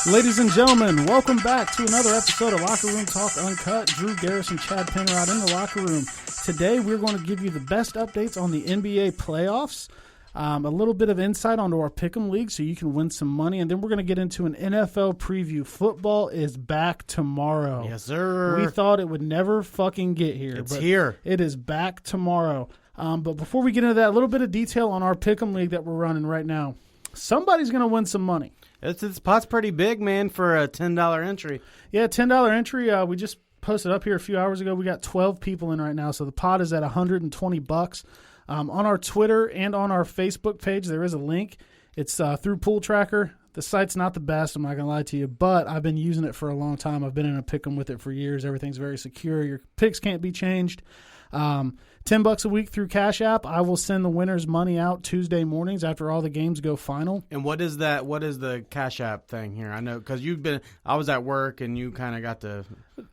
Ladies and gentlemen, welcome back to another episode of Locker Room Talk Uncut. Drew Garrison, Chad Penrod in the locker room. Today, we're going to give you the best updates on the NBA playoffs, a little bit of insight onto our Pick'em League so you can win some money, and then we're going to get into an NFL preview. Football is back tomorrow. Yes, sir. We thought it would never fucking get here. It's here. It is back tomorrow. But before we get into that, a little bit of detail on our Pick'em League that we're running right now. Somebody's going to win some money. This pot's pretty big, man, for a $10 entry. Yeah, $10 entry. We just posted up here a few hours ago. We got 12 people in right now, so the pot is at $120. On our Twitter and on our Facebook page, there is a link. It's through Pool Tracker. The site's not the best, I'm not going to lie to you, but I've been using it for a long time. I've been in a pick'em with it for years. Everything's very secure. Your picks can't be changed. $10 a week through Cash App. I will send the winners money out Tuesday mornings after all the games go final. And what is that? What is the Cash App thing here? I know because I was at work and you kind of got to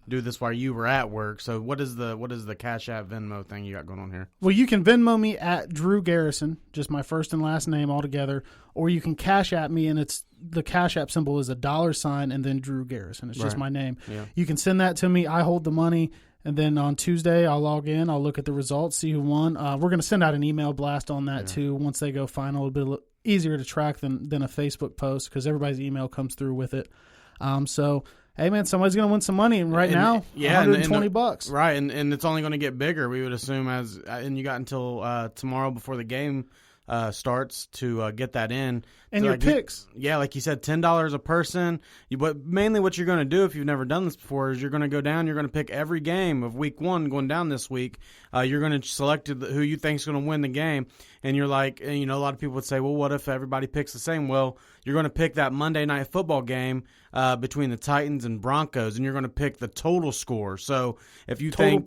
do this while you were at work. So what is the Cash App Venmo thing you got going on here? Well, you can Venmo me at Drew Garrison, just my first and last name all together, or you can Cash App me, and it's the Cash App symbol is a $sign and then Drew Garrison. It's just my name. Yeah. You can send that to me. I hold the money. And then on Tuesday, I'll log in. I'll look at the results, see who won. We're going to send out an email blast on that, too. Once they go final, it'll be easier to track than a Facebook post because everybody's email comes through with it. So, hey, man, somebody's going to win some money. And now, $120. Right, and it's only going to get bigger, we would assume. And you got until tomorrow before the game starts to get that in. And so your picks. Like you said, $10 a person. But mainly what you're going to do if you've never done this before is you're going to go down, you're going to pick every game of week one going down this week. You're going to select who you think is going to win the game. And you're like, a lot of people would say, well, what if everybody picks the same? Well, you're going to pick that Monday Night Football game between the Titans and Broncos, and you're going to pick the total score. So if you think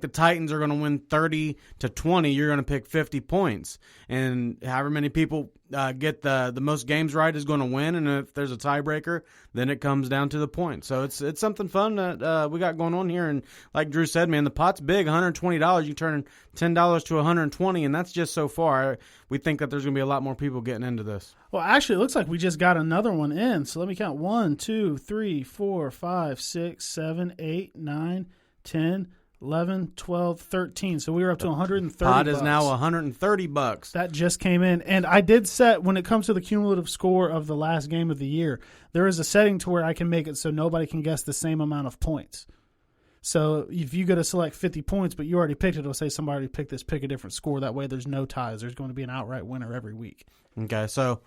the Titans are going to win 30-20, you're going to pick 50 points. And however many people get the most games right is going to win, and if there's a tiebreaker, then it comes down to the point. So it's something fun that we got going on here, and like Drew said, man, the pot's big, $120. You turn $10 to $120, and that's just so far. We think that there's going to be a lot more people getting into this. Well, actually, it looks like we just got another one in. So let me count: 1, 2, 3, 4, 5, 6, 7, 8, 9, 10. 11, 12, 13. So we were up to $130. Pot is now $130. That just came in. And I did set, when it comes to the cumulative score of the last game of the year, there is a setting to where I can make it so nobody can guess the same amount of points. So if you go to select 50 points, but you already picked it, it'll say somebody already picked this, pick a different score. That way there's no ties. There's going to be an outright winner every week. Okay, so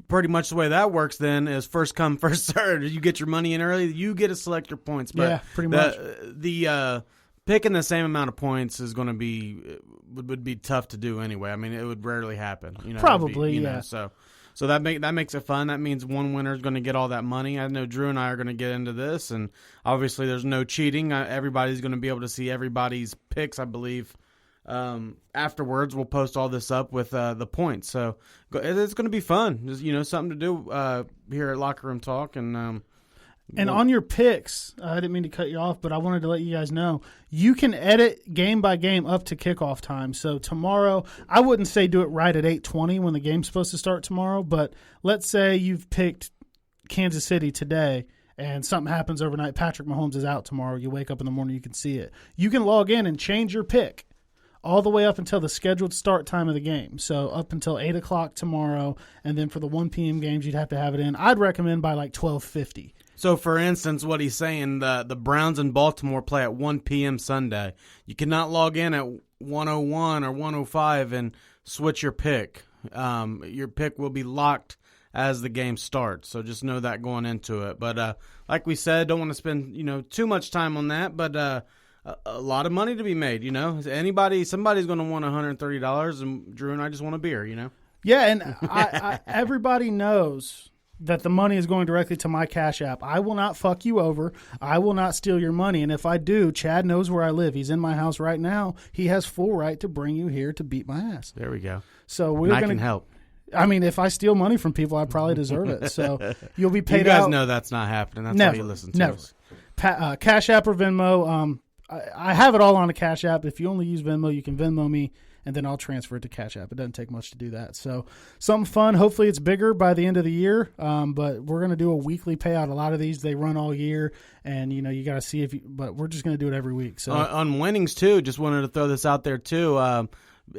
pretty much the way that works then is first come, first served. You get your money in early, you get to select your points. But yeah, pretty much. The picking the same amount of points is going to would be tough to do anyway. I mean, it would rarely happen. Probably, yeah. So that makes it fun. That means one winner is going to get all that money. I know Drew and I are going to get into this, and obviously there's no cheating. Everybody's going to be able to see everybody's picks, I believe. Afterwards, we'll post all this up with the points. So it's going to be fun. Just, something to do here at Locker Room Talk. And on your picks, I didn't mean to cut you off, but I wanted to let you guys know, you can edit game by game up to kickoff time. So tomorrow, I wouldn't say do it right at 8:20 when the game's supposed to start tomorrow, but let's say you've picked Kansas City today and something happens overnight. Patrick Mahomes is out tomorrow. You wake up in the morning, you can see it. You can log in and change your pick all the way up until the scheduled start time of the game. So up until 8 o'clock tomorrow, and then for the 1 p.m. games, you'd have to have it in. I'd recommend by like 12:50. So, for instance, what he's saying, the Browns in Baltimore play at 1 p.m. Sunday. You cannot log in at 1:01 or 1:05 and switch your pick. Your pick will be locked as the game starts. So just know that going into it. But like we said, don't want to spend too much time on that, but a lot of money to be made, somebody's going to want $130, and Drew and I just want a beer, Yeah, and everybody knows that the money is going directly to my Cash App. I will not fuck you over. I will not steal your money, and if I do, Chad knows where I live. He's in my house right now. He has full right to bring you here to beat my ass. There we go. So I can help. I mean, if I steal money from people, I probably deserve it. So you'll be paid out. You guys know that's not happening. That's why you listen to us. Cash App or Venmo. I have it all on a Cash App. If you only use Venmo, you can Venmo me and then I'll transfer it to Cash App. It doesn't take much to do that. So something fun. Hopefully it's bigger by the end of the year, but we're going to do a weekly payout. A lot of these, they run all year, and, you got to see but we're just going to do it every week. So on winnings, too, just wanted to throw this out there, too.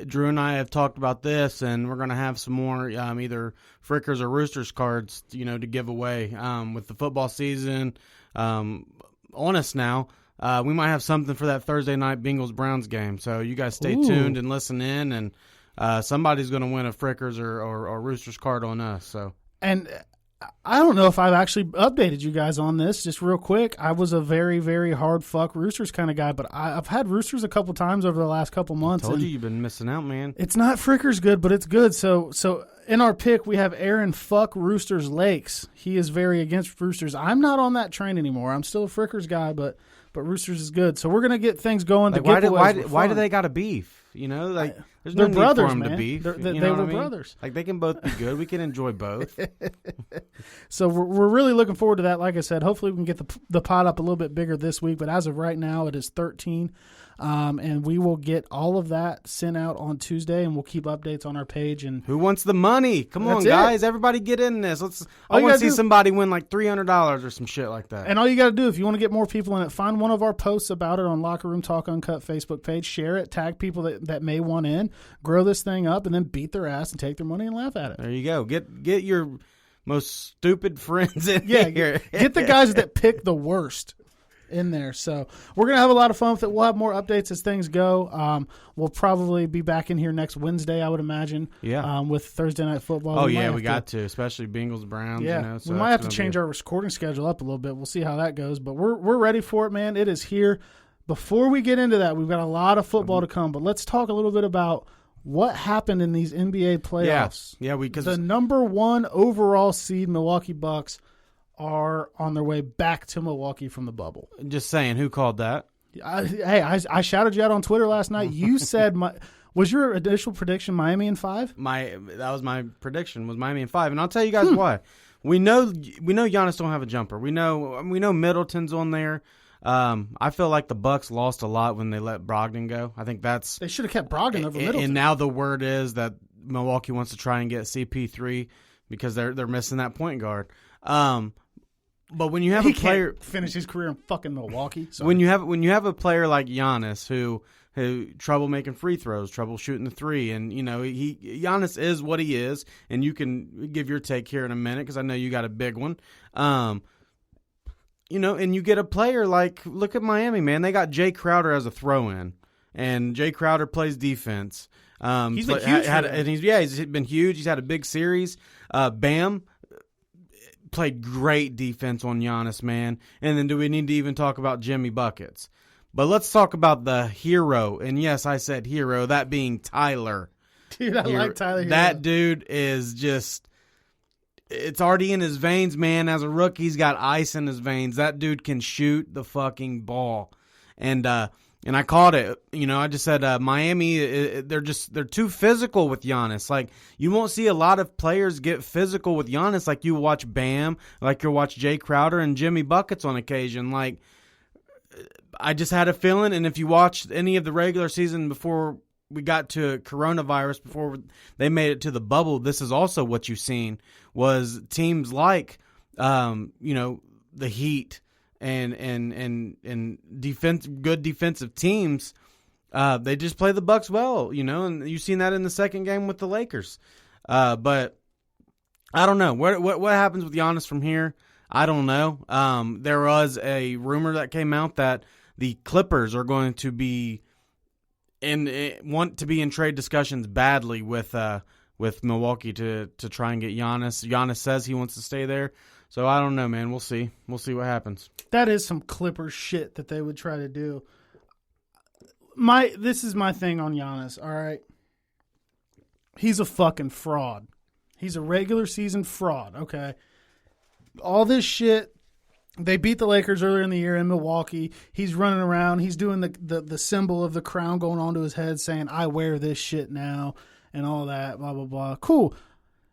Drew and I have talked about this, and we're going to have some more either Frickers or Roosters cards, to give away with the football season on us now. We might have something for that Thursday night Bengals-Browns game. So you guys stay tuned and listen in, and somebody's going to win a Frickers or Roosters card on us. So. And I don't know if I've actually updated you guys on this. Just real quick, I was a very, very hard fuck Roosters kind of guy, but I've had Roosters a couple times over the last couple months. I told you you've been missing out, man. It's not Frickers good, but it's good. So in our pick, we have Aaron fuck Roosters Lakes. He is very against Roosters. I'm not on that train anymore. I'm still a Frickers guy, but Roosters is good. So we're going to get things going. Like, why do they got a beef? There's no need brothers, for them man. to beef. They were brothers. Like, they can both be good. We can enjoy both. So we're really looking forward to that. Like I said, hopefully we can get the pot up a little bit bigger this week. But as of right now, it is 13. And we will get all of that sent out on Tuesday, and we'll keep updates on our page. And who wants the money? Come on, guys! Everybody get in this. I want to see somebody win like $300 or some shit like that. And all you got to do, if you want to get more people in it, find one of our posts about it on Locker Room Talk Uncut Facebook page, share it, tag people that may want in, grow this thing up, and then beat their ass and take their money and laugh at it. There you go. Get your most stupid friends in here. Get the guys that pick the worst in there. So we're going to have a lot of fun with it. We'll have more updates as things go. We'll probably be back in here next Wednesday, I would imagine. Yeah. With Thursday Night Football. Oh, we got to, especially Bengals, Browns. Yeah. So we might have to change our recording schedule up a little bit. We'll see how that goes. But we're ready for it, man. It is here. Before we get into that, we've got a lot of football to come. But let's talk a little bit about what happened in these NBA playoffs. Yeah, because the number 1 overall seed Milwaukee Bucks are on their way back to Milwaukee from the bubble. Just saying, who called that? I shouted you out on Twitter last night. You said was your initial prediction Miami in 5? That was my prediction, was Miami in 5, and I'll tell you guys why. We know Giannis don't have a jumper. We know Middleton's on there. I feel like the Bucks lost a lot when they let Brogdon go. I think they should have kept Brogdon over Middleton. And now the word is that Milwaukee wants to try and get CP3 because they're missing that point guard. But when you have a player finish his career in fucking Milwaukee, when you have a player like Giannis who trouble making free throws, trouble shooting the three, and Giannis is what he is, and you can give your take here in a minute because I know you got a big one. And you get a player like, look at Miami, man. They got Jay Crowder as a throw-in, and Jay Crowder plays defense. He's been huge. He's been huge. He's had a big series. Bam played great defense on Giannis, man. And then do we need to even talk about Jimmy Buckets? But let's talk about the hero. And yes, I said hero, that being Tyler. Dude, I like Tyler. That dude is just, it's already in his veins, man. As a rookie, he's got ice in his veins. That dude can shoot the fucking ball. And I called it. I just said Miami, they're too physical with Giannis. Like, you won't see a lot of players get physical with Giannis like you watch Bam, like you watch Jay Crowder and Jimmy Buckets on occasion. Like, I just had a feeling, and if you watched any of the regular season before we got to coronavirus, before they made it to the bubble, this is also what you've seen, was teams like, the Heat, and good defensive teams, they just play the Bucks well, and you've seen that in the second game with the Lakers. But I don't know what happens with Giannis from here. I don't know. There was a rumor that came out that the Clippers are going to want to be in trade discussions badly with Milwaukee to try and get Giannis. Giannis says he wants to stay there. So I don't know, man. We'll see. We'll see what happens. That is some Clippers shit that they would try to do. This is my thing on Giannis, all right? He's a fucking fraud. He's a regular season fraud, okay? All this shit, they beat the Lakers earlier in the year in Milwaukee. He's running around. He's doing the symbol of the crown going onto his head saying, I wear this shit now, and all that, blah, blah, blah. Cool.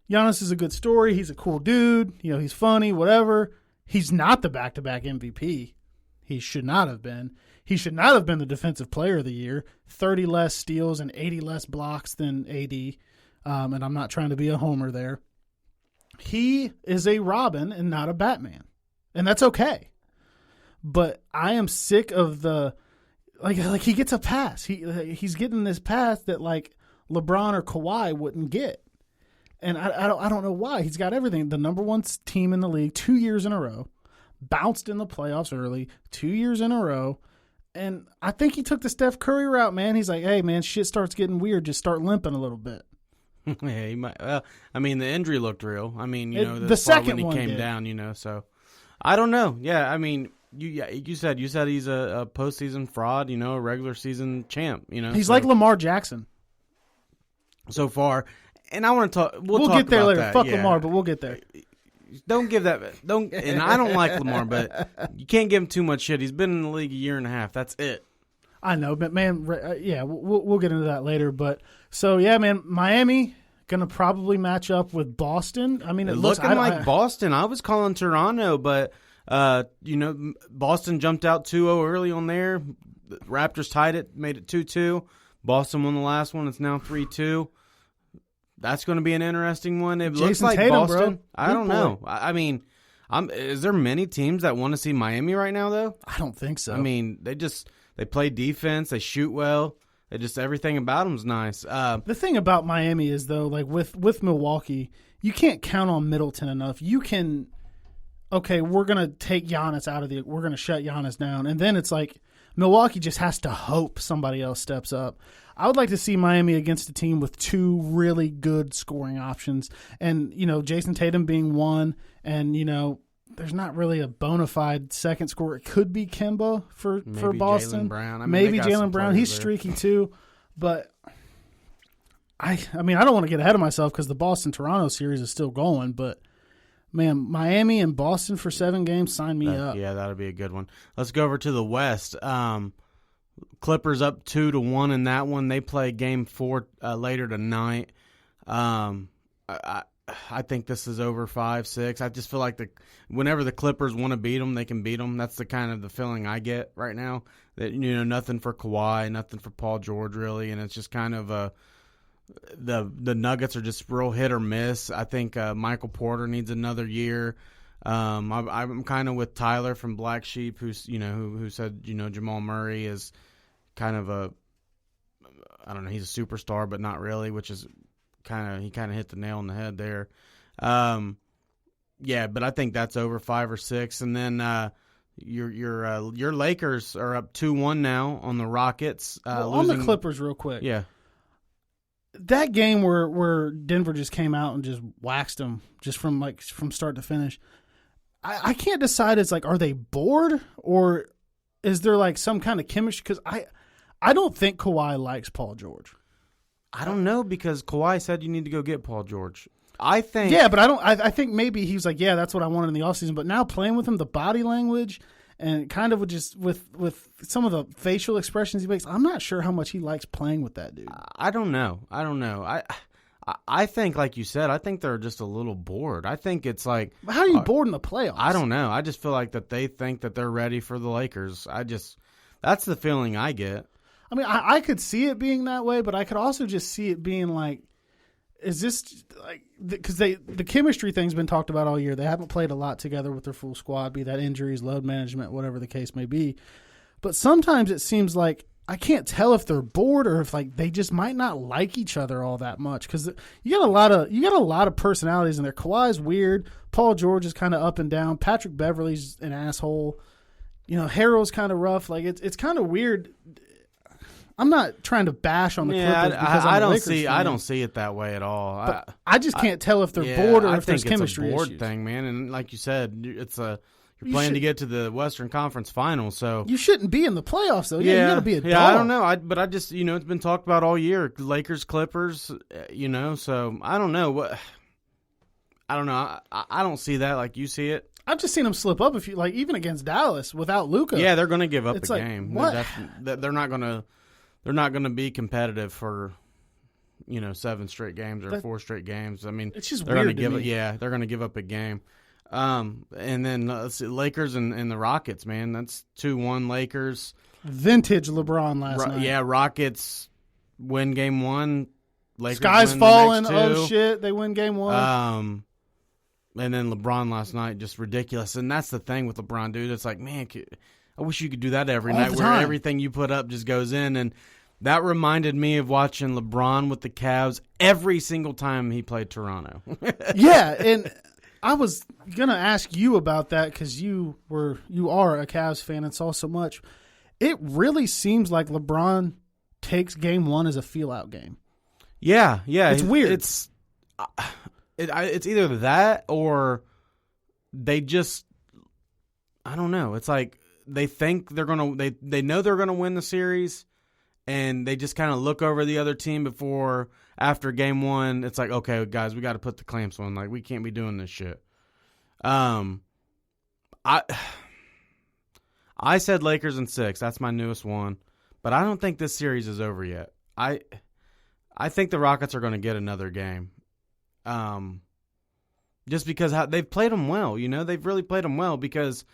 Giannis is a good story. He's a cool dude. He's funny, whatever. He's not the back-to-back MVP. He should not have been. He should not have been the defensive player of the year. 30 less steals and 80 less blocks than AD. And I'm not trying to be a homer there. He is a Robin and not a Batman. And that's okay. But I am sick of the like he gets a pass. He's getting this pass that like LeBron or Kawhi wouldn't get. And I don't know why. He's got everything. The number one team in the league 2 years in a row. Bounced in the playoffs early 2 years in a row. And I think he took the Steph Curry route, man. He's like, hey, man, shit starts getting weird. Just start limping a little bit. Yeah, he might. I mean, the injury looked real. I mean, the second when he one came did. down, so I don't know. Yeah, I mean, you said he's a postseason fraud, a regular season champ, He's like Lamar Jackson so far. And I want to talk. We'll talk get there about later. that. Fuck yeah. Lamar, but we'll get there. Don't give that. Don't. And I don't like Lamar, but you can't give him too much shit. He's been in the league a year and a half. That's it. I know, but man, yeah, we'll get into that later. But so yeah, man, Miami gonna probably match up with Boston. I mean, it looks looking like Boston. I was calling Toronto, but Boston jumped out 2-0 early on there. The Raptors tied it, made it 2-2. Boston won the last one. It's now 3-2. That's going to be an interesting one. It looks like Tatum, Boston. bro. I don't know. I mean, is there many teams that want to see Miami right now, though? I don't think so. I mean, they play defense. They shoot well. Everything about them's nice. The thing about Miami is, though, like with Milwaukee, you can't count on Middleton enough. You can, okay, we're going to take Giannis we're going to shut Giannis down. And then it's like Milwaukee just has to hope somebody else steps up. I would like to see Miami against a team with two really good scoring options. And, Jason Tatum being one, and, there's not really a bona fide second scorer. It could be Kemba for Boston. Jaylen Brown. Maybe Jaylen Brown. He's streaky too. But I mean, I don't want to get ahead of myself because the Boston-Toronto series is still going. But, man, Miami and Boston for 7 games, sign me up. Yeah, that'll be a good one. Let's go over to the West. Clippers up 2-1 in that one. They play Game 4 later tonight. I think this is over 5-6. I just feel like whenever the Clippers want to beat them, they can beat them. That's the kind of the feeling I get right now. That nothing for Kawhi, nothing for Paul George really, and it's just kind of the Nuggets are just real hit or miss. I think Michael Porter needs another year. I'm kind of with Tyler from Black Sheep, who said Jamal Murray is kind of I don't know, he's a superstar, but not really, which is he kind of hit the nail on the head there. Yeah, but I think that's over 5 or 6, and then your Lakers are up 2-1 now on the Rockets. On the Clippers, real quick. Yeah, that game where Denver just came out and just waxed them just from start to finish. I can't decide. It's like, are they bored or is there like some kind of chemistry? Because I don't think Kawhi likes Paul George. I don't know, because Kawhi said you need to go get Paul George. I think. Yeah, but I think maybe he was like, yeah, that's what I wanted in the offseason. But now playing with him, the body language and kind of with some of the facial expressions he makes, I'm not sure how much he likes playing with that dude. I don't know. I think, like you said, I think they're just a little bored. I think it's like, how are you bored in the playoffs? I don't know. I just feel like that they think that they're ready for the Lakers. That's the feeling I get. I mean, I could see it being that way, but I could also just see it being like, is this like, because the chemistry thing's been talked about all year. They haven't played a lot together with their full squad, be that injuries, load management, whatever the case may be. But sometimes it seems like I can't tell if they're bored or if like they just might not like each other all that much, because you got a lot of personalities in there. Kawhi's weird. Paul George is kind of up and down. Patrick Beverley's an asshole. Harrell's kind of rough. Like it's kind of weird. I'm not trying to bash on the Clippers because I'm a Lakers fan. I don't see it that way at all. But I just can't tell if they're bored or if there's chemistry it's a board issues. thing, man. And like you said, you're playing to get to the Western Conference Finals, so you shouldn't be in the playoffs though. Yeah, you got to be a dog. Yeah, I don't know. But I just it's been talked about all year. Lakers, Clippers, so I don't know what. I don't know. I don't see that like you see it. I've just seen them slip up even against Dallas without Luka. Yeah, they're going to give up it's a like, game. What? They're not going to. They're not going to be competitive for, 7 straight games or 4 straight games. I mean, it's just they're weird going to to me. they're going to give up a game. And then let's see, Lakers and the Rockets, man. That's 2-1 Lakers. Vintage LeBron last night. Yeah, Rockets win game 1. Lakers Sky's win falling. The next 2. Oh, shit. They win game 1. And then LeBron last night, just ridiculous. And that's the thing with LeBron, dude. It's like, man, I wish you could do that every night where everything you put up just goes in. And that reminded me of watching LeBron with the Cavs every single time he played Toronto. Yeah, and I was going to ask you about that because you are a Cavs fan and saw so much. It really seems like LeBron takes game 1 as a feel-out game. Yeah. It's weird. It's either that or they just, I don't know. It's like they think they're going to, they know they're going to win the series, and they just kind of look over the other team after game 1. It's like, okay, guys, we got to put the clamps on. Like, we can't be doing this shit. I said Lakers in 6. That's my newest one. But I don't think this series is over yet. I think the Rockets are going to get another game. Just because they've played them well. You know, they've really played them well because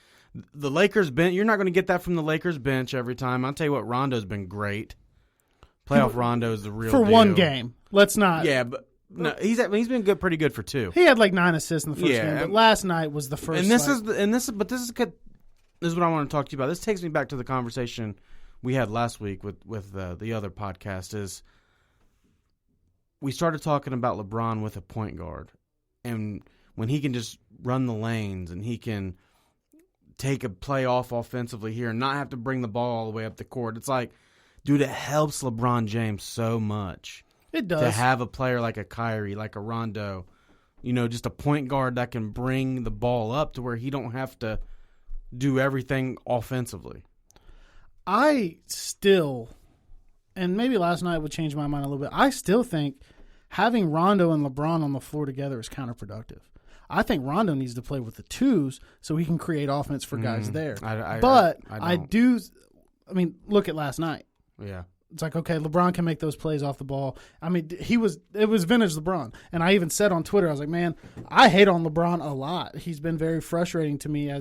the Lakers bench, you're not going to get that from the Lakers bench every time. I'll tell you what, Rondo's been great. Playoff Rondo is the real for deal. one game. Let's not. Yeah, but no, he's been good, pretty good for 2. He had like 9 assists in the first game, but last night was the first. And this is what I want to talk to you about. This takes me back to the conversation we had last week with the other podcast. Is we started talking about LeBron with a point guard, and when he can just run the lanes and he can take a play off offensively here and not have to bring the ball all the way up the court. It's like, dude, it helps LeBron James so much. It does. To have a player like a Kyrie, like a Rondo, you know, just a point guard that can bring the ball up to where he don't have to do everything offensively. I still, and maybe last night would change my mind a little bit, I still think having Rondo and LeBron on the floor together is counterproductive. I think Rondo needs to play with the 2s so he can create offense for guys there. I mean, look at last night. Yeah. It's like, okay, LeBron can make those plays off the ball. I mean, it was vintage LeBron. And I even said on Twitter, I was like, man, I hate on LeBron a lot. He's been very frustrating to me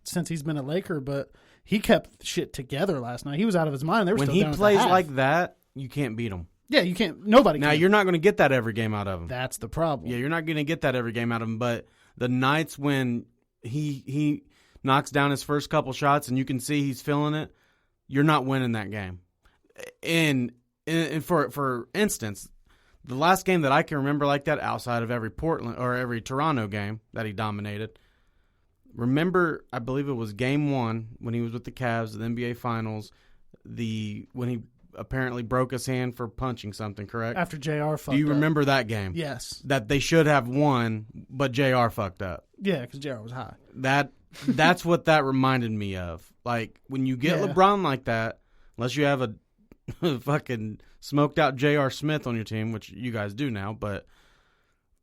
since he's been a Laker, but he kept shit together last night. He was out of his mind. They were when still he down plays at the half. like that, you can't beat him. Yeah, you can't. Nobody can. Now, you're not going to get that every game out of him. That's the problem. Yeah, you're not going to get that every game out of him, but the nights when he knocks down his first couple shots and you can see he's feeling it, you're not winning that game. And for instance, the last game that I can remember like that outside of every Portland or every Toronto game that he dominated, remember, I believe it was game 1 when he was with the Cavs, the NBA Finals, when he apparently broke his hand for punching something, correct? After JR fucked up. Do you remember that game? Yes. That they should have won, but JR fucked up. Yeah, because JR was high. That's what that reminded me of. Like, when you get LeBron like that, unless you have a fucking smoked out J.R. Smith on your team, which you guys do now, but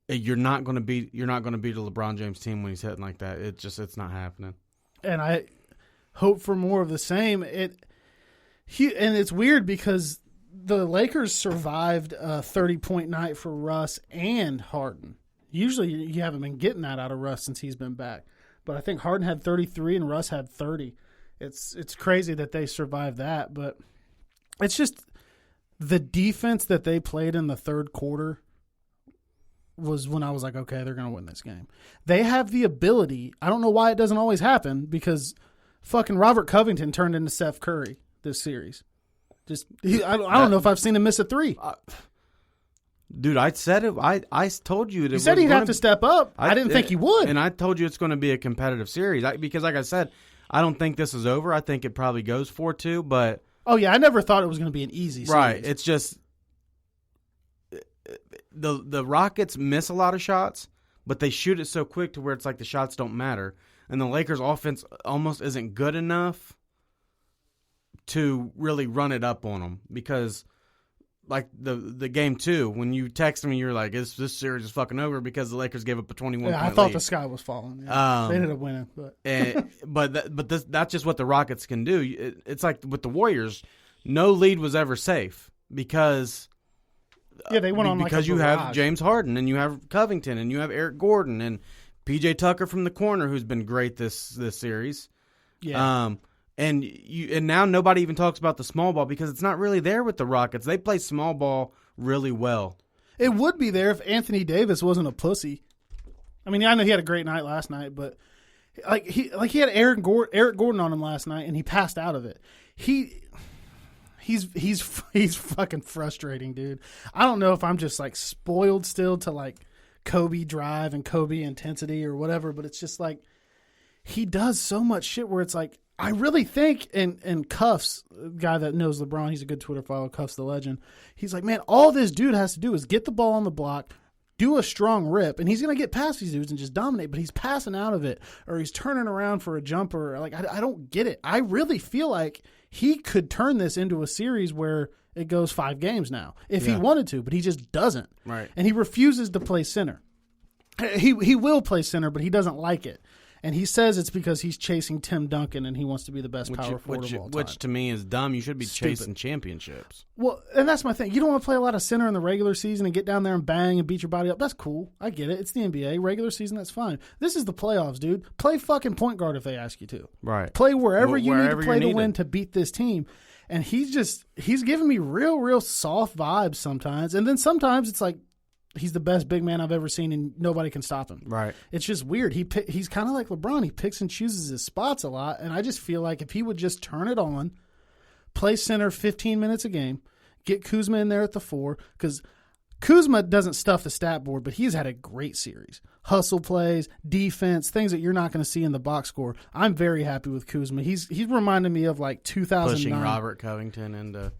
you're not going to beat a LeBron James team when he's hitting like that. It's not happening. And I hope for more of the same. And it's weird because the Lakers survived a 30-point night for Russ and Harden. Usually you haven't been getting that out of Russ since he's been back. But I think Harden had 33 and Russ had 30. It's crazy that they survived that, but it's just the defense that they played in the third quarter was when I was like, okay, they're going to win this game. They have the ability. I don't know why it doesn't always happen because fucking Robert Covington turned into Steph Curry this series. I don't know if I've seen him miss a 3. Dude, I said it. I told you. You said he'd have to step up. I didn't think he would. And I told you it's going to be a competitive series because, like I said, I don't think this is over. I think it probably goes 4-2, but... Oh, yeah, I never thought it was going to be an easy series. Right, it's just... The Rockets miss a lot of shots, but they shoot it so quick to where it's like the shots don't matter. And the Lakers' offense almost isn't good enough to really run it up on them because... Like the game 2, when you texted me, you were like, "This series is fucking over" because the Lakers gave up a 21-point lead. I thought the sky was falling. Yeah. They ended up winning, but that's just what the Rockets can do. It's like with the Warriors, no lead was ever safe because they went on because like a you barrage. have James Harden and you have Covington and you have Eric Gordon and PJ Tucker from the corner, who's been great this series. Yeah. And now nobody even talks about the small ball because it's not really there with the Rockets. They play small ball really well. It would be there if Anthony Davis wasn't a pussy. I mean, I know he had a great night last night, but he had Eric Gordon on him last night, and he passed out of it. He's fucking frustrating, dude. I don't know if I'm just like spoiled still to like Kobe drive and Kobe intensity or whatever, but it's just like he does so much shit where it's like I really think and Cuffs, the guy that knows LeBron, he's a good Twitter follower, Cuffs the legend. He's like, man, all this dude has to do is get the ball on the block, do a strong rip, and he's going to get past these dudes and just dominate, but he's passing out of it or he's turning around for a jumper. Like, I don't get it. I really feel like he could turn this into a series where it goes 5 games now if he wanted to, but he just doesn't. Right. And he refuses to play center. He will play center, but he doesn't like it. And he says it's because he's chasing Tim Duncan and he wants to be the best power forward of all time. Which to me is dumb. You should be chasing championships. Well, and that's my thing. You don't want to play a lot of center in the regular season and get down there and bang and beat your body up. That's cool. I get it. It's the NBA. Regular season, that's fine. This is the playoffs, dude. Play fucking point guard if they ask you to. Right. Play wherever you need to play to win to beat this team. And he's giving me real soft vibes sometimes. And then sometimes it's like, he's the best big man I've ever seen, and nobody can stop him. Right. It's just weird. He's kind of like LeBron. He picks and chooses his spots a lot, and I just feel like if he would just turn it on, play center 15 minutes a game, get Kuzma in there at the 4, because Kuzma doesn't stuff the stat board, but he's had a great series. Hustle plays, defense, things that you're not going to see in the box score. I'm very happy with Kuzma. He's reminded me of like 2009. Pushing Robert Covington into...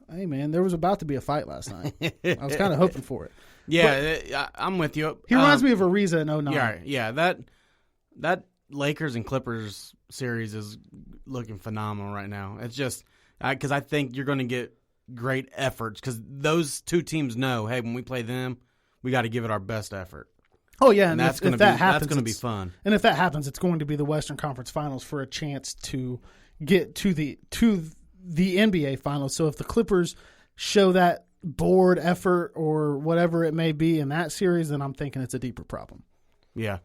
Hey, man, there was about to be a fight last night. I was kind of hoping for it. Yeah, I'm with you. He reminds me of Ariza in 09. Yeah, that Lakers and Clippers series is looking phenomenal right now. It's just because I think you're going to get great efforts because those two teams know, hey, when we play them, we got to give it our best effort. Oh, yeah, and that's if that's going to be fun. And if that happens, it's going to be the Western Conference Finals for a chance to get to the NBA Finals. So if the Clippers show that board effort or whatever it may be in that series, then I'm thinking it's a deeper problem. Yeah.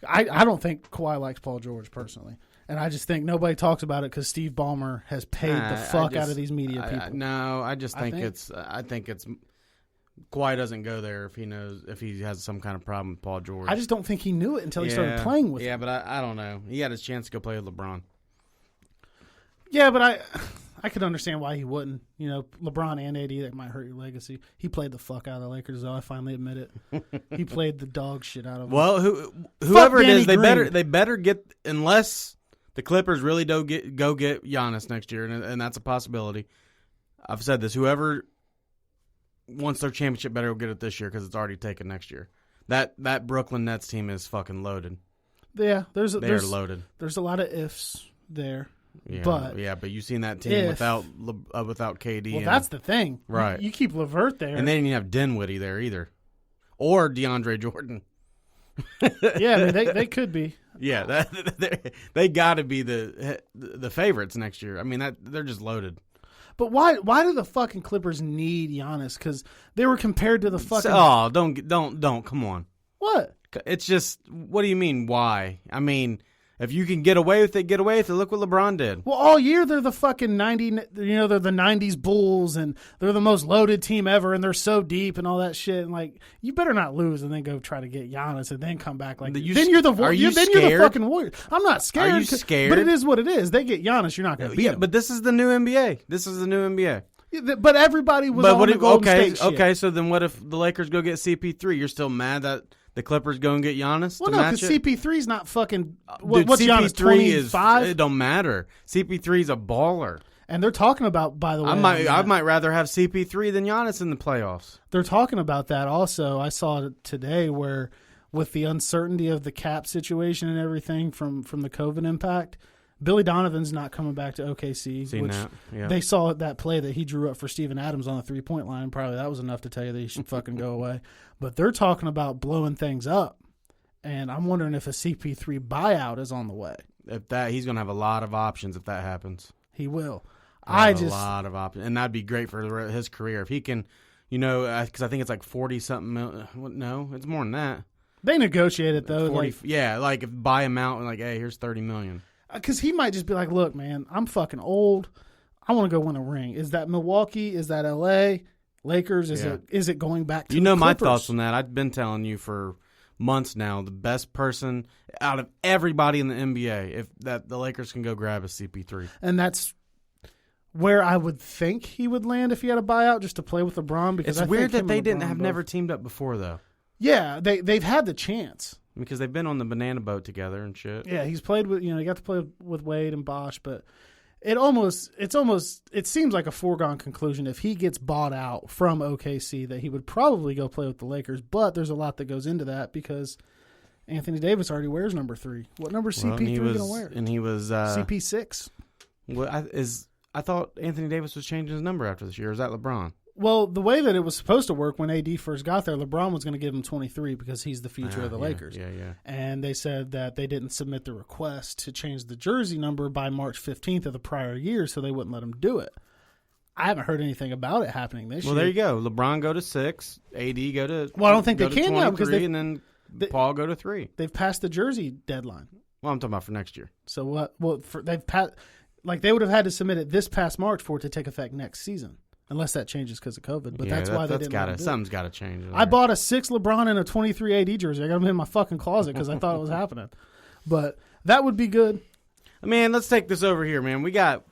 I don't think Kawhi likes Paul George personally. And I just think nobody talks about it because Steve Ballmer has paid the fuck out of these media people. I think it's Kawhi doesn't go there if he has some kind of problem with Paul George. I just don't think he knew it until he started playing with him. Yeah, but I don't know. He had his chance to go play with LeBron. Yeah, but I could understand why he wouldn't. You know, LeBron and AD, that might hurt your legacy. He played the fuck out of the Lakers, though. I finally admit it. He played the dog shit out of them. Well, whoever it is, they better get, unless the Clippers really go get Giannis next year, and that's a possibility. I've said this. Whoever wants their championship better go get it this year because it's already taken next year. That Brooklyn Nets team is fucking loaded. Yeah, they're loaded. There's a lot of ifs there. Yeah, but you've seen that team without KD. Well, that's the thing, right? You keep LeVert there, and they didn't have Dinwiddie there either, or DeAndre Jordan. Yeah, I mean, they could be. Yeah, they got to be the favorites next year. I mean, they're just loaded. But why do the fucking Clippers need Giannis? Because they were compared to the fucking. Oh, don't come on. What? It's just, what do you mean? Why? I mean. If you can get away with it, get away with it. Look what LeBron did. Well, all year they're the fucking 90, they're the 90s Bulls, and they're the most loaded team ever, and they're so deep and all that shit. And, like, you better not lose and then go try to get Giannis and then come back. Like, then you're the Warriors. Then you're the fucking Warriors. I'm not scared. Are you scared? But it is what it is. They get Giannis, you're not going to beat them. But this is the new NBA. But everybody was on the Golden State shit. Okay, so then what if the Lakers go get CP3? You're still mad that the Clippers go and get Giannis? Well, no, because CP3's not fucking. Dude, what's Giannis? 25? It don't matter. CP3's a baller. And they're talking about, by the way, I might rather have CP3 than Giannis in the playoffs. They're talking about that also. I saw it today where, with the uncertainty of the cap situation and everything from the COVID impact, Billy Donovan's not coming back to OKC. They saw that play that he drew up for Steven Adams on the 3-point line. Probably that was enough to tell you that he should fucking go away. But they're talking about blowing things up, and I'm wondering if a CP3 buyout is on the way. He's going to have a lot of options if that happens. He will. A lot of options, and that'd be great for his career if he can. Because I think it's like 40-something. No, it's more than that. They negotiate it though. 40, like if buy him out and like, hey, here's $30 million. Because he might just be like, look, man, I'm fucking old. I want to go win a ring. Is that Milwaukee? Is that L.A.? Lakers? Is it going back to the my Clippers? thoughts on that. I've been telling you for months now, the best person out of everybody in the NBA, if that the Lakers can go grab a CP3. And that's where I would think he would land if he had a buyout, just to play with LeBron. Because it's weird that they didn't have never teamed up before, though. Yeah, they've had the chance. Because they've been on the banana boat together and shit. Yeah, he's played with, he got to play with Wade and Bosh, but it seems like a foregone conclusion if he gets bought out from OKC that he would probably go play with the Lakers. But there's a lot that goes into that because Anthony Davis already wears number 3. What number is CP3 going to wear? And he was CP6. I thought Anthony Davis was changing his number after this year. Is that LeBron? Well, the way that it was supposed to work when AD first got there, LeBron was going to give him 23 because he's the future of the Lakers. Yeah. And they said that they didn't submit the request to change the jersey number by March 15th of the prior year, so they wouldn't let him do it. I haven't heard anything about it happening this year. Well, there you go. LeBron go to 6, AD go to Well, I don't think they can now because and then Paul go to 3. They've passed the jersey deadline. Well, I'm talking about for next year. So what? Well, they've passed. Like they would have had to submit it this past March for it to take effect next season. Unless that changes because of COVID, but that's why they didn't. Something's got to change. I bought a 6 LeBron and a 23 AD jersey. I got them in my fucking closet because I thought it was happening. But that would be good. Man, let's take this over here, man. We got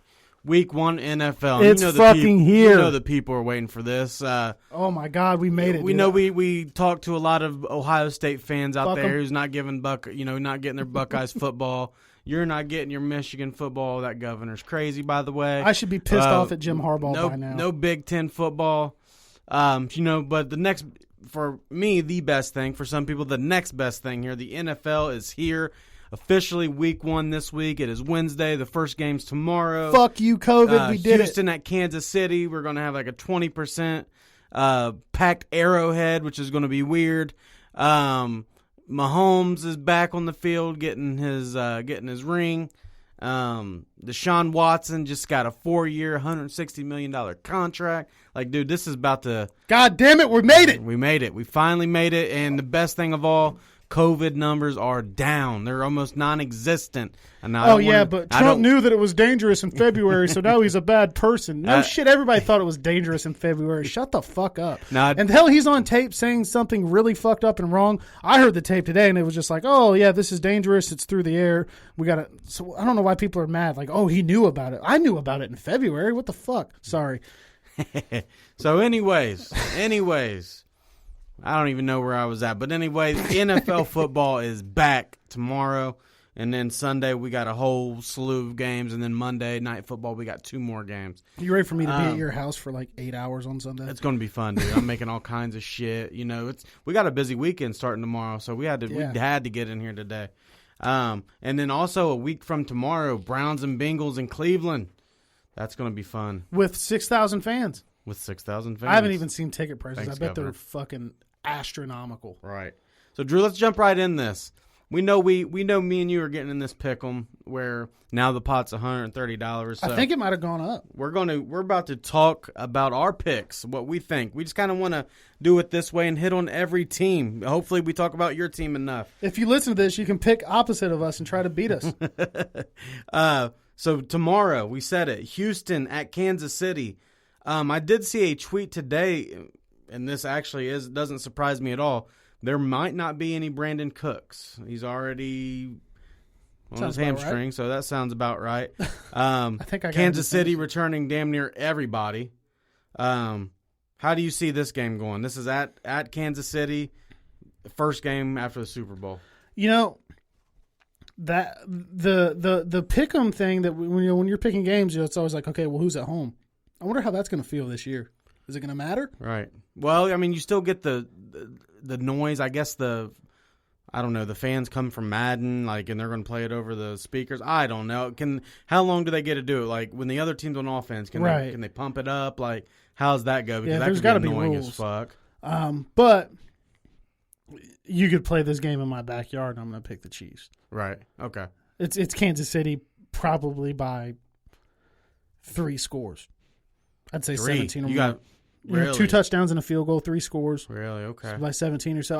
Week 1 NFL. It's fucking here. You know the people are waiting for this. Oh my God, we made it. We know we talked to a lot of Ohio State fans out there who's not giving not getting their Buckeyes football. You're not getting your Michigan football. That governor's crazy, by the way. I should be pissed off at Jim Harbaugh by now. No Big Ten football. But the next, for me, the best thing. For some people, the next best thing here. The NFL is here. Officially Week 1 this week. It is Wednesday. The first game's tomorrow. Fuck you, COVID. We did Houston at Kansas City. We're going to have like a 20% packed Arrowhead, which is going to be weird. Mahomes is back on the field getting his ring. Deshaun Watson just got a 4-year, $160 million contract. Like, dude, this is about to... God damn it, we made it! We made it. We finally made it. And the best thing of all, COVID numbers are down. They're almost non-existent. And now but Trump knew that it was dangerous in February, so now he's a bad person. No shit, everybody thought it was dangerous in February. Shut the fuck up. And hell, he's on tape saying something really fucked up and wrong. I heard the tape today, and it was just like, oh, yeah, this is dangerous. It's through the air. We got to... So I don't know why people are mad. Like, oh, he knew about it. I knew about it in February. What the fuck? Sorry. So anyways... I don't even know where I was at. But anyway, NFL football is back tomorrow. And then Sunday, we got a whole slew of games. And then Monday, Night Football, we got 2 more games. You ready for me to be at your house for like 8 hours on Sunday? It's going to be fun, dude. I'm making all kinds of shit. We got a busy weekend starting tomorrow. So we had to get in here today. And then also a week from tomorrow, Browns and Bengals in Cleveland. That's going to be fun. With 6,000 fans. With 6,000 fans. I haven't even seen ticket prices. I bet they're fucking astronomical. Right. So, Drew, let's jump right in this. We know me and you are getting in this pick'em where now the pot's $130. So I think it might have gone up. We're about to talk about our picks, what we think. We just kind of want to do it this way and hit on every team. Hopefully we talk about your team enough. If you listen to this, you can pick opposite of us and try to beat us. So tomorrow, we said it, Houston at Kansas City. I did see a tweet today, and this actually doesn't surprise me at all. There might not be any Brandon Cooks. He's already on his hamstring, so that sounds about right. I think Kansas City returning damn near everybody. How do you see this game going? This is at Kansas City, first game after the Super Bowl. That the pick'em thing that when you're picking games, it's always like, okay, well, who's at home? I wonder how that's going to feel this year. Is it going to matter? Right. Well, I mean, you still get the noise. I guess the fans come from Madden, and they're going to play it over the speakers. I don't know. How long do they get to do it? Like when the other team's on offense, can they pump it up? Like how's that go? Because there's got to be annoying rules. As fuck. But you could play this game in my backyard, and I'm going to pick the Chiefs. Right. Okay. It's Kansas City probably by 3 scores. I'd say 3. 17 or you more. Got really? 2 touchdowns and a field goal, 3 scores. Really? Okay. So by 17 or so.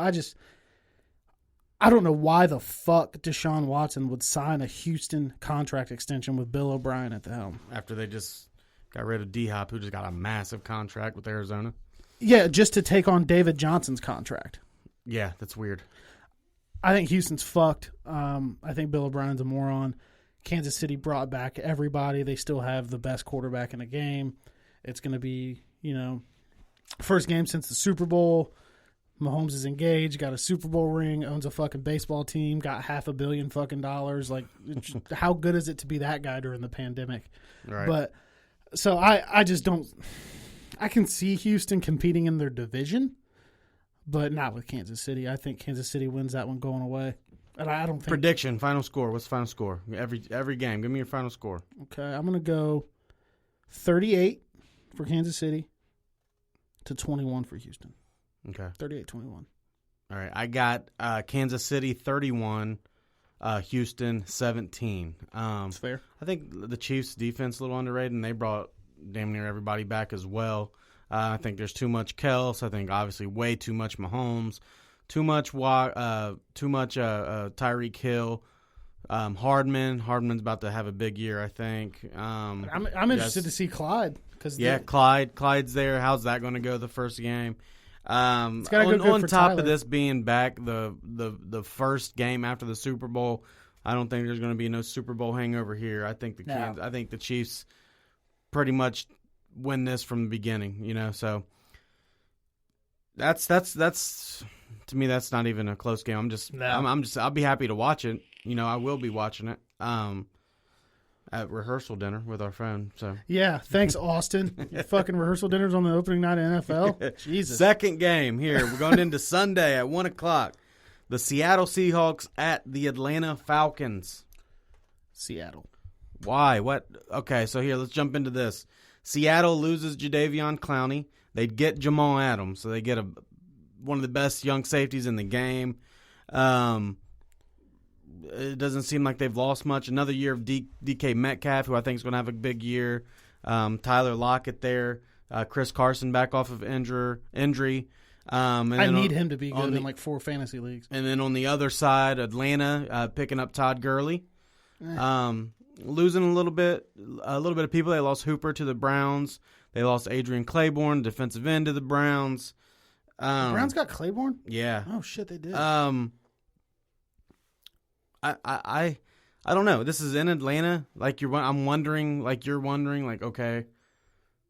I don't know why the fuck Deshaun Watson would sign a Houston contract extension with Bill O'Brien at the helm. After they just got rid of D-Hop, who just got a massive contract with Arizona. Yeah, just to take on David Johnson's contract. Yeah, that's weird. I think Houston's fucked. I think Bill O'Brien's a moron. Kansas City brought back everybody. They still have the best quarterback in the game. It's going to be, first game since the Super Bowl. Mahomes is engaged, got a Super Bowl ring, owns a fucking baseball team, got $500 million fucking dollars. Like, how good is it to be that guy during the pandemic? Right. But so I just don't. I can see Houston competing in their division, but not with Kansas City. I think Kansas City wins that one going away. And I don't think prediction, final score. What's the final score? Every game. Give me your final score. Okay, I'm gonna go 38 for Kansas City to 21 for Houston. Okay. 38-21. All right. I got Kansas City 31, Houston 17. That's fair. I think the Chiefs' defense is a little underrated, and they brought damn near everybody back as well. I think there's too much Kels. I think obviously way too much Mahomes, too much Tyreek Hill. Hardman's about to have a big year, I think. I'm interested to see Clyde. Clyde's there. How's that going to go the first game? On top Tyler. of this being back the first game after the Super Bowl, I don't think there's going to be no Super Bowl hangover here. I think the Chiefs pretty much win this from the beginning. So that's to me that's not even a close game. I'll be happy to watch it. I will be watching it. At rehearsal dinner with our phone. So yeah, thanks, Austin. Your fucking rehearsal dinner's on the opening night of NFL. Jesus. Second game here. We're going into Sunday at 1:00. The Seattle Seahawks at the Atlanta Falcons. Seattle. Why? What? Okay, so here, let's jump into this. Seattle loses Jadeveon Clowney. They'd get Jamal Adams, so they get one of the best young safeties in the game. It doesn't seem like they've lost much. Another year of DK Metcalf, who I think is going to have a big year. Tyler Lockett there. Chris Carson back off of injury. I need him to be good in like 4 fantasy leagues. And then on the other side, Atlanta picking up Todd Gurley. Losing a little bit of people. They lost Hooper to the Browns. They lost Adrian Claiborne, defensive end to the Browns. The Browns got Claiborne? Yeah. Oh shit, they did. I don't know. This is in Atlanta. I'm wondering. You're wondering. Okay,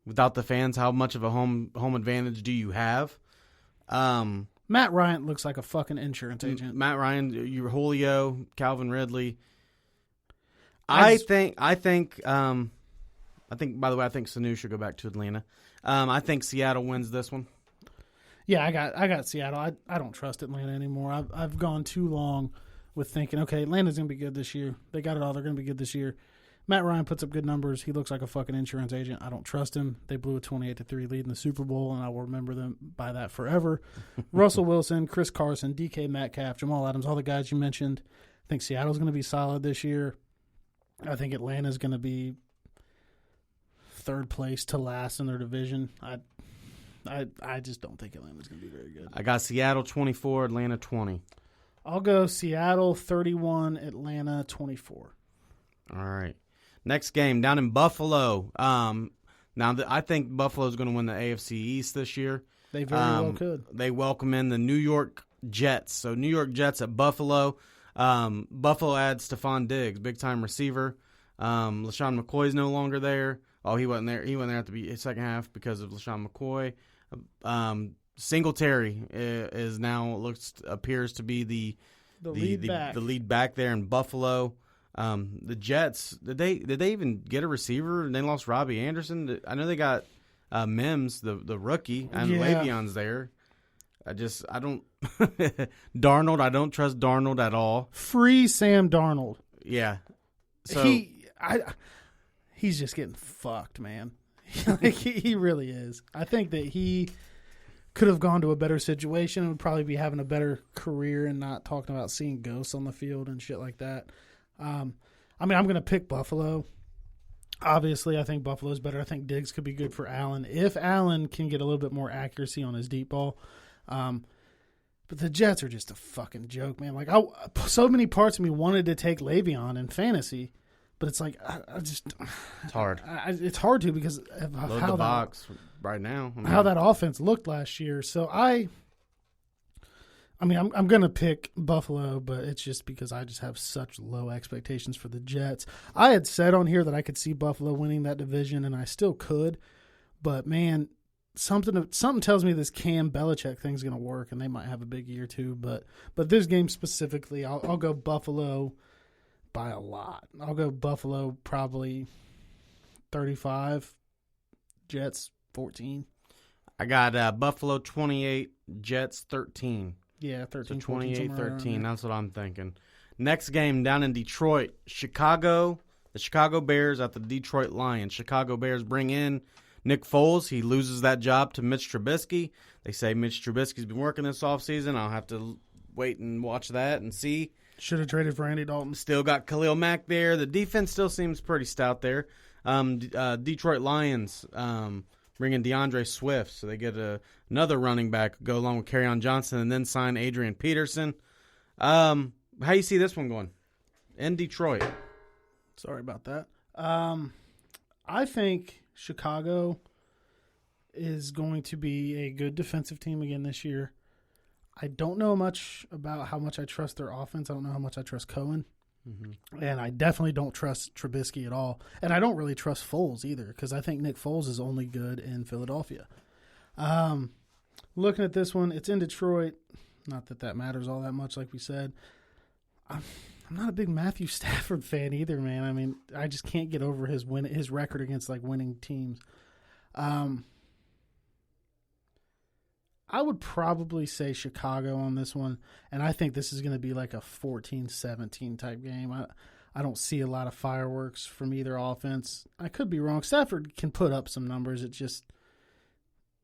without the fans, how much of a home advantage do you have? Matt Ryan looks like a fucking insurance agent. Matt Ryan, your Julio, Calvin Ridley. I think. By the way, I think Sanu should go back to Atlanta. I think Seattle wins this one. Yeah, I got Seattle. I don't trust Atlanta anymore. I've gone too long with thinking, okay, Atlanta's going to be good this year. They got it all. They're going to be good this year. Matt Ryan puts up good numbers. He looks like a fucking insurance agent. I don't trust him. They blew a 28-3 lead in the Super Bowl, and I will remember them by that forever. Russell Wilson, Chris Carson, DK Metcalf, Jamal Adams, all the guys you mentioned. I think Seattle's going to be solid this year. I think Atlanta's going to be third place to last in their division. I just don't think Atlanta's going to be very good. I got Seattle 24, Atlanta 20. I'll go Seattle 31, Atlanta 24. All right. Next game down in Buffalo. I think Buffalo's going to win the AFC East this year. They very well could. They welcome in the New York Jets. So New York Jets at Buffalo. Buffalo adds Stephon Diggs, big-time receiver. LaShawn McCoy's no longer there. Oh, he wasn't there. He wasn't there at the second half because of LaShawn McCoy. Singletary is now appears to be the lead back there in Buffalo. The Jets, did they even get a receiver? They lost Robbie Anderson. I know they got Mims, the rookie, and Le'Veon's there. I don't Darnold. I don't trust Darnold at all. Free Sam Darnold. Yeah, so he's just getting fucked, man. He really is. I think that he could have gone to a better situation and would probably be having a better career and not talking about seeing ghosts on the field and shit like that. I'm going to pick Buffalo. Obviously, I think Buffalo's better. I think Diggs could be good for Allen. If Allen can get a little bit more accuracy on his deep ball. But the Jets are just a fucking joke, man. Like, so many parts of me wanted to take Le'Veon in fantasy, but it's like it's hard. It's hard to because of Load how the box right now. how that offense looked last year. So I'm gonna pick Buffalo, but it's just because I just have such low expectations for the Jets. I had said on here that I could see Buffalo winning that division, and I still could, but man. Something tells me this Cam Belichick thing's going to work, and they might have a big year too. But this game specifically, I'll go Buffalo by a lot. I'll go Buffalo probably 35, Jets 14. I got Buffalo 28, Jets 13. Yeah, 13, so 28-13. That's what I'm thinking. Next game down in Detroit, the Chicago Bears at the Detroit Lions. Chicago Bears bring in Nick Foles. He loses that job to Mitch Trubisky. They say Mitch Trubisky's been working this offseason. I'll have to wait and watch that and see. Should have traded for Andy Dalton. Still got Khalil Mack there. The defense still seems pretty stout there. Detroit Lions bring in DeAndre Swift, so they get another running back, go along with Kerryon Johnson, and then sign Adrian Peterson. How you see this one going in Detroit? Sorry about that. I think Chicago is going to be a good defensive team again this year. I don't know much about how much I trust their offense. I don't know how much I trust Cohen. Mm-hmm. And I definitely don't trust Trubisky at all. And I don't really trust Foles either because I think Nick Foles is only good in Philadelphia. Looking at this one, it's in Detroit. Not that matters all that much, like we said. I'm not a big Matthew Stafford fan either, man. I mean, I just can't get over his record against like winning teams. I would probably say Chicago on this one, and I think this is going to be like a 14-17 type game. I don't see a lot of fireworks from either offense. I could be wrong. Stafford can put up some numbers. It's just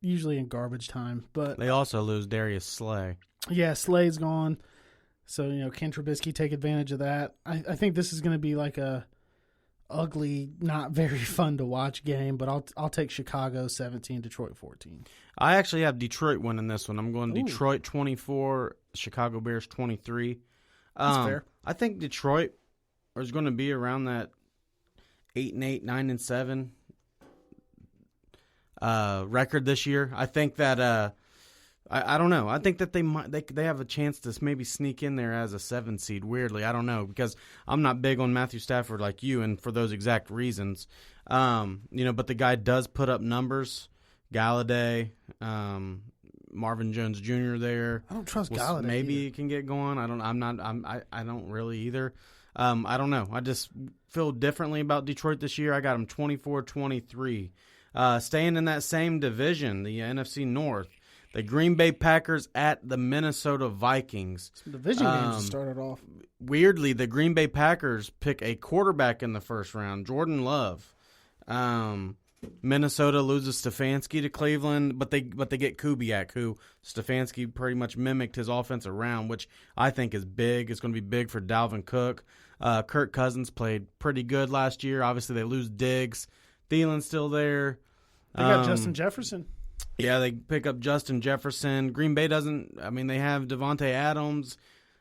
usually in garbage time. But they also lose Darius Slay. Yeah, Slay's gone. So, can Trubisky take advantage of that? I think this is going to be like a ugly, not very fun to watch game, but I'll take Chicago 17, Detroit 14. I actually have Detroit winning this one. I'm going Detroit 24, Chicago Bears 23. That's fair. I think Detroit is going to be around that 8-8, 9-7 record this year. I think that I don't know. I think that they have a chance to maybe sneak in there as a 7 seed. Weirdly, I don't know because I'm not big on Matthew Stafford like you, and for those exact reasons. But the guy does put up numbers. Galladay, Marvin Jones Jr. there. I don't trust Galladay. Maybe either. He can get going. I don't really either. I don't know. I just feel differently about Detroit this year. I got them 24-23. Staying in that same division, the NFC North. The Green Bay Packers at the Minnesota Vikings. Some division games started off. Weirdly, the Green Bay Packers pick a quarterback in the first round, Jordan Love. Minnesota loses Stefanski to Cleveland, but they get Kubiak, who Stefanski pretty much mimicked his offensive round, which I think is big. It's going to be big for Dalvin Cook. Kirk Cousins played pretty good last year. Obviously, they lose Diggs. Thielen's still there. They got Justin Jefferson. Yeah, they pick up Justin Jefferson. Green Bay doesn't. I mean, they have Devontae Adams,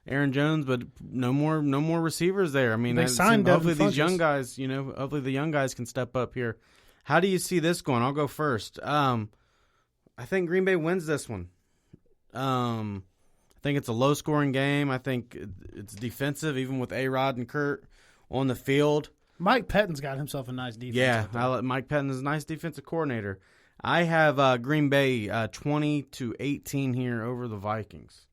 Aaron Jones, but no more receivers there. I mean, they signed hopefully these young guys. Hopefully the young guys can step up here. How do you see this going? I'll go first. I think Green Bay wins this one. I think it's a low-scoring game. I think it's defensive, even with A-Rod and Kurt on the field. Mike Pettin's got himself a nice defense. Yeah, Mike Pettin is a nice defensive coordinator. I have Green Bay 20-18 here over the Vikings.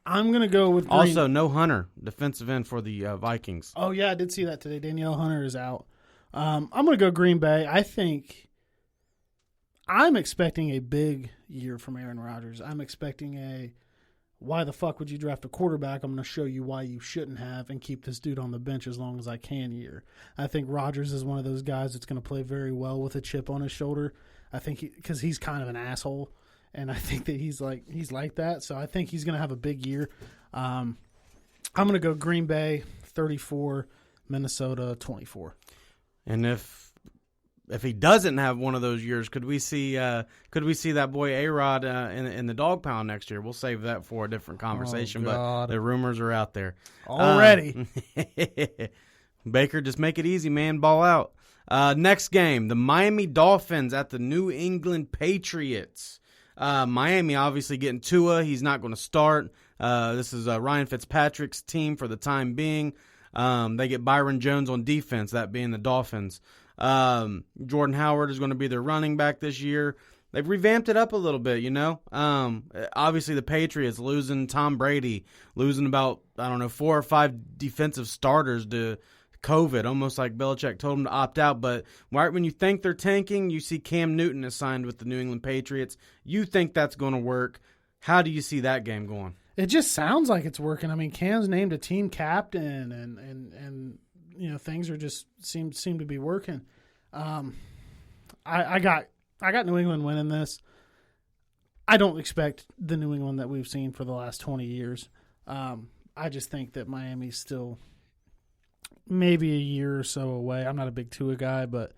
I'm going to go with Green. Also, no Hunter, defensive end for the Vikings. Oh, yeah, I did see that today. Danielle Hunter is out. I'm going to go Green Bay. I'm expecting a big year from Aaron Rodgers. I'm expecting why the fuck would you draft a quarterback? I'm going to show you why you shouldn't have and keep this dude on the bench as long as I can year. I think Rodgers is one of those guys that's going to play very well with a chip on his shoulder. I think because he's kind of an asshole, and I think that he's like that. So I think he's going to have a big year. I'm going to go Green Bay 34, Minnesota 24. And if if he doesn't have one of those years, could we see that boy A-Rod in the dog pound next year? We'll save that for a different conversation, but the rumors are out there already. Baker, just make it easy, man. Ball out. Next game, the Miami Dolphins at the New England Patriots. Miami obviously getting Tua. He's not going to start. This is Ryan Fitzpatrick's team for the time being. They get Byron Jones on defense, that being the Dolphins. Jordan Howard is going to be their running back this year. They've revamped it up a little bit, you know. Obviously, the Patriots losing Tom Brady, losing about, 4 or 5 defensive starters to COVID, almost like Belichick told them to opt out. But right when you think they're tanking, you see Cam Newton is signed with the New England Patriots. You think that's going to work. How do you see that game going? It just sounds like it's working. I mean, Cam's named a team captain, and things are just seem to be working. I got New England winning this. I don't expect the New England that we've seen for the last 20 years. I just think that Miami's still maybe a year or so away. I'm not a big Tua guy, but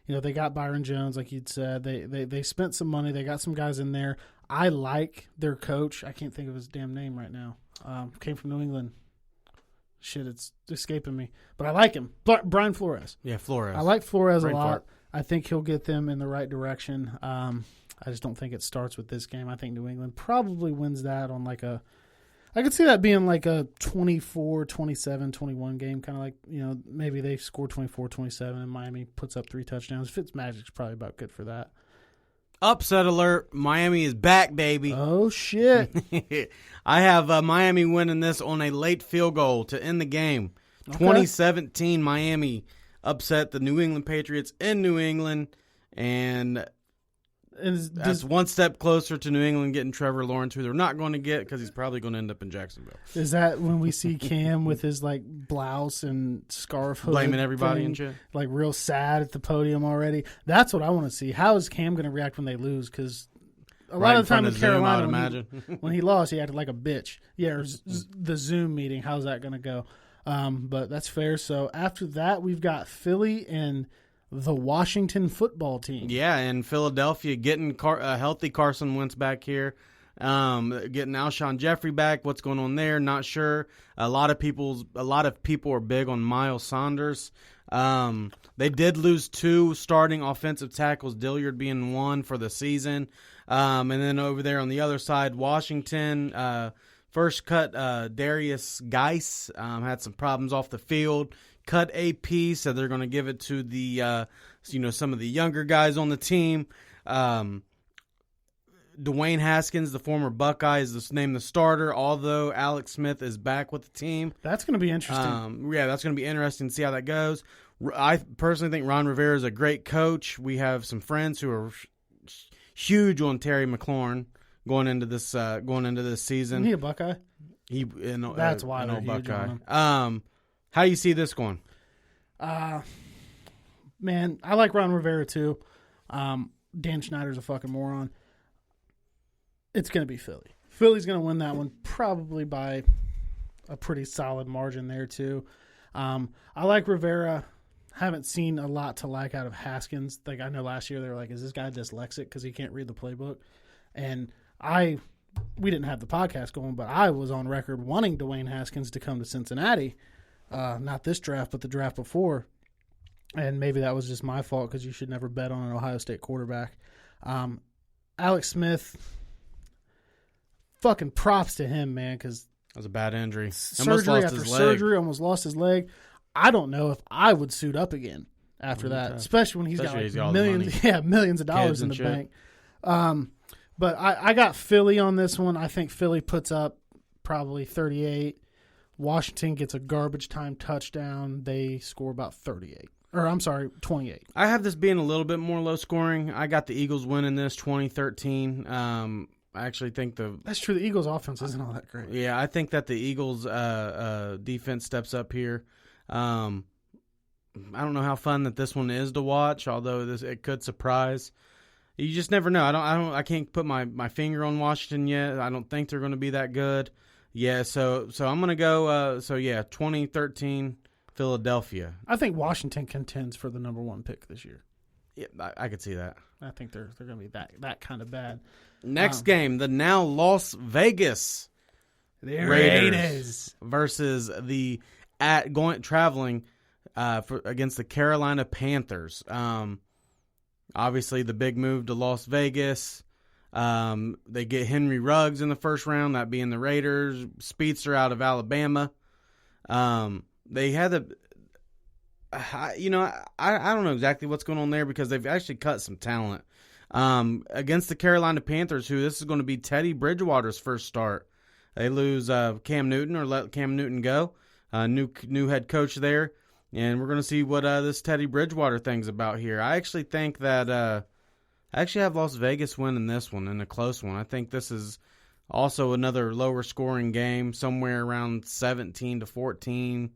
they got Byron Jones, like you'd said. They spent some money. They got some guys in there. I like their coach. I can't think of his damn name right now. Came from New England. Shit, it's escaping me. But I like him. Brian Flores. Yeah, Flores. I like Flores Brain a lot. fart. I think he'll get them in the right direction. I just don't think it starts with this game. I think New England probably wins that on I could see that being like a 24, 27, 21 game, kind of like, maybe they score 24, 27 and Miami puts up 3 touchdowns. Fitzmagic's probably about good for that. Upset alert. Miami is back, baby. Oh, shit. I have Miami winning this on a late field goal to end the game. Okay. 2017, Miami upset the New England Patriots in New England, and that's one step closer to New England getting Trevor Lawrence, who they're not going to get because he's probably going to end up in Jacksonville. Is that when we see Cam with his blouse and scarf hood blaming everybody and shit? Real sad at the podium already? That's what I want to see. How is Cam going to react when they lose? Because a lot of the time in Carolina, when he lost, he acted like a bitch. Yeah, or the Zoom meeting, how's that going to go? But that's fair. So after that, we've got Philly and the Washington football team. Yeah, and Philadelphia getting a healthy Carson Wentz back here. Getting Alshon Jeffrey back. What's going on there? Not sure. A lot of people are big on Miles Sanders. They did lose 2 starting offensive tackles, Dilliard being 1 for the season. And then over there on the other side, Washington, first cut Darius Geis, had some problems off the field. Cut AP, so they're going to give it to the some of the younger guys on the team. Dwayne Haskins, the former Buckeye, is named the starter, although Alex Smith is back with the team. That's going to be interesting. That's going to be interesting to see how that goes. I personally think Ron Rivera is a great coach. We have some friends who are huge on Terry McLaurin going into this season. Isn't he a Buckeye? That's why they're huge on him. How do you see this going? Man, I like Ron Rivera too. Dan Schneider's a fucking moron. It's going to be Philly. Philly's going to win that one probably by a pretty solid margin there too. I like Rivera. Haven't seen a lot to like out of Haskins. I know last year they were like, is this guy dyslexic because he can't read the playbook? And we didn't have the podcast going, but I was on record wanting Dwayne Haskins to come to Cincinnati. Not this draft, but the draft before. And maybe that was just my fault because you should never bet on an Ohio State quarterback. Alex Smith, fucking props to him, man, because that was a bad injury. Surgery after surgery, almost lost his leg. I don't know if I would suit up again after that, especially when he's got millions of dollars in the bank. But I got Philly on this one. I think Philly puts up probably 38. Washington gets a garbage time touchdown. They score about 28. Or, I'm sorry, 28. I have this being a little bit more low scoring. I got the Eagles winning this 2013. I actually think That's true. The Eagles' offense isn't all that great. Yeah, I think that the Eagles' defense steps up here. I don't know how fun that this one is to watch, although it could surprise. You just never know. I can't put my finger on Washington yet. I don't think they're going to be that good. Yeah, so I'm going to go 2013 Philadelphia. I think Washington contends for the number 1 pick this year. Yeah, I could see that. I think they're going to be that kind of bad. Next game, the now Las Vegas Raiders versus the traveling against the Carolina Panthers. Obviously, the big move to Las Vegas. They get Henry Ruggs in the first round, that being the Raiders. Speedster out of Alabama. They had I don't know exactly what's going on there because they've actually cut some talent. Against the Carolina Panthers, this is going to be Teddy Bridgewater's first start. They lose Cam Newton or let Cam Newton go. New head coach there. And we're going to see what this Teddy Bridgewater thing's about here. I actually think that I actually have Las Vegas winning this one in a close one. I think this is also another lower scoring game, somewhere around 17-14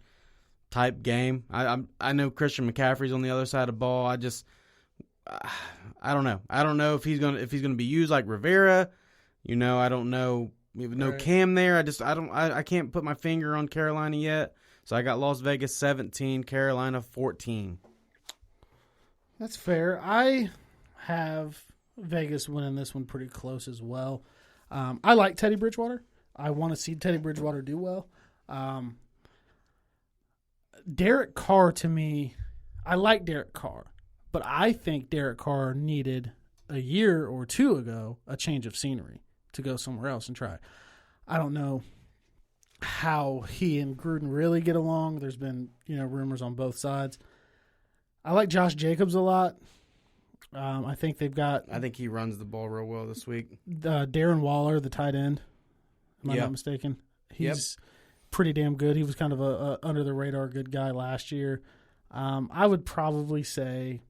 type game. I know Christian McCaffrey's on the other side of the ball. I don't know. I don't know if he's gonna be used like Rivera. I don't know. We have no Cam there. I can't put my finger on Carolina yet. So I got Las Vegas 17, Carolina 14. That's fair. I have Vegas winning this one pretty close as well. I like Teddy Bridgewater. I want to see Teddy Bridgewater do well. Derek Carr, to me, I like Derek Carr, but I think Derek Carr needed a year or two ago a change of scenery to go somewhere else and try. I don't know how he and Gruden really get along. There's been, rumors on both sides. I like Josh Jacobs a lot. I think they've got... I think he runs the ball real well this week. Darren Waller, the tight end. Am I not mistaken? He's pretty damn good. He was kind of a under-the-radar good guy last year. I would probably say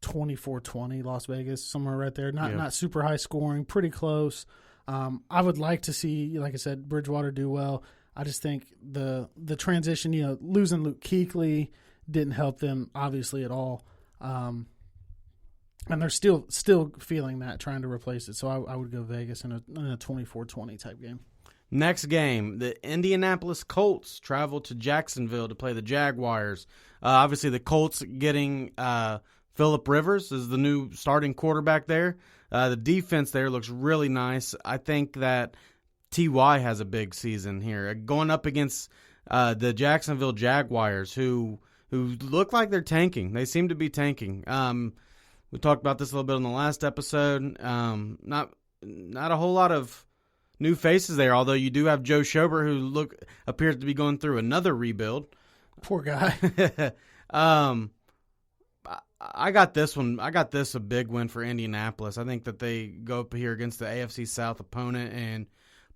24-20 Las Vegas, somewhere right there. Not super high scoring, pretty close. I would like to see, like I said, Bridgewater do well. I just think the transition, losing Luke Kuechly didn't help them obviously at all. And they're still feeling that, trying to replace it. So I would go Vegas in a 24-20 type game. Next game, the Indianapolis Colts travel to Jacksonville to play the Jaguars. Obviously, the Colts getting Phillip Rivers is the new starting quarterback there. The defense there looks really nice. I think that T.Y. has a big season here. Going up against the Jacksonville Jaguars, who look like they're tanking. They seem to be tanking. We talked about this a little bit on the last episode. Not a whole lot of new faces there, although you do have Joe Schobert, who appears to be going through another rebuild. Poor guy. I got this one. I got this a big win for Indianapolis. I think that they go up here against the AFC South opponent and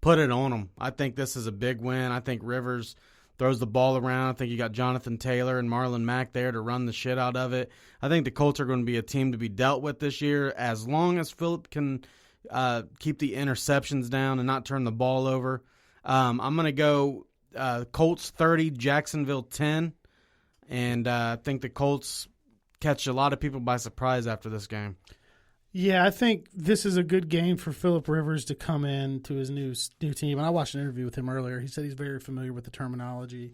put it on them. I think this is a big win. I think Rivers throws the ball around. I think you got Jonathan Taylor and Marlon Mack there to run the shit out of it. I think the Colts are going to be a team to be dealt with this year as long as Phillip can keep the interceptions down and not turn the ball over. I'm going to go Colts 30, Jacksonville 10, and I think the Colts catch a lot of people by surprise after this game. Yeah, I think this is a good game for Phillip Rivers to come in to his new team. And I watched an interview with him earlier. He said he's very familiar with the terminology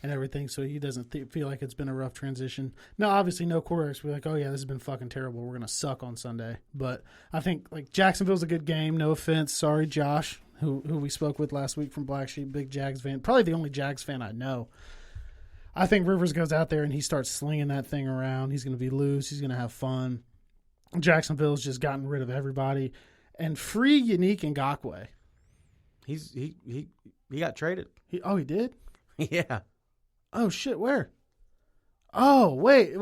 and everything, so he doesn't feel like it's been a rough transition. Now, obviously, no quarterbacks will be like, oh, yeah, this has been fucking terrible. We're going to suck on Sunday. But I think Jacksonville's a good game. No offense. Sorry, Josh, who we spoke with last week from Black Sheep, big Jags fan. Probably the only Jags fan I know. I think Rivers goes out there and he starts slinging that thing around. He's going to be loose. He's going to have fun. Jacksonville's just gotten rid of everybody. And free Unique Ngakoue. He got traded. He did? Yeah. Oh, shit, where? Oh, wait,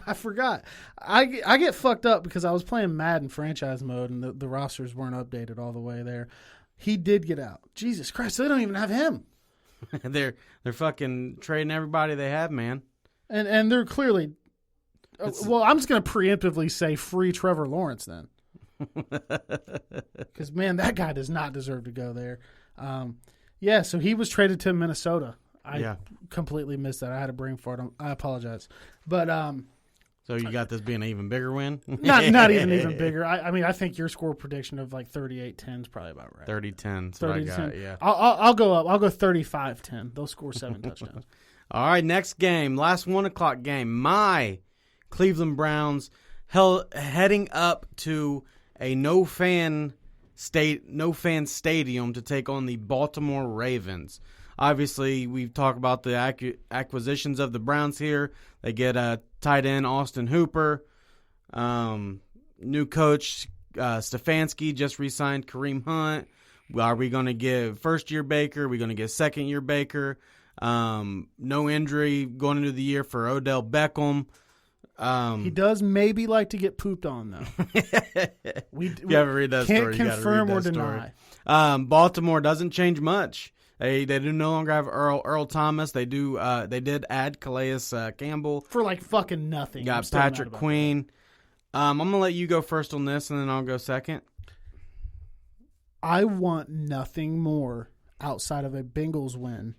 I forgot. I get fucked up because I was playing Madden franchise mode and the rosters weren't updated all the way there. He did get out. Jesus Christ, they don't even have him. They're fucking trading everybody they have, man. And they're clearly well, I'm just going to preemptively say free Trevor Lawrence then. Because, man, that guy does not deserve to go there. So he was traded to Minnesota. I completely missed that. I had a brain fart. I apologize. But so you got this being an even bigger win? Not even bigger. I mean, I think your score prediction of 38-10 is probably about right. 30-10 is what I got, yeah. I'll go up. I'll go 35-10. They'll score 7 touchdowns. All right, next game. Last 1 o'clock game. My Cleveland Browns heading up to a no-fan stadium to take on the Baltimore Ravens. Obviously, we've talked about the acquisitions of the Browns here. They get a tight end, Austin Hooper. New coach, Stefanski, just re-signed Kareem Hunt. Are we going to give first-year Baker? Are we going to get second-year Baker? No injury going into the year for Odell Beckham. He does maybe like to get pooped on, though. we you ever read that can't story? confirm or story. deny. Baltimore doesn't change much. They do no longer have Earl Thomas. They did add Calais Campbell For like fucking nothing. Got Patrick Queen. I'm gonna let you go first on this, and then I'll go second. I want nothing more outside of a Bengals win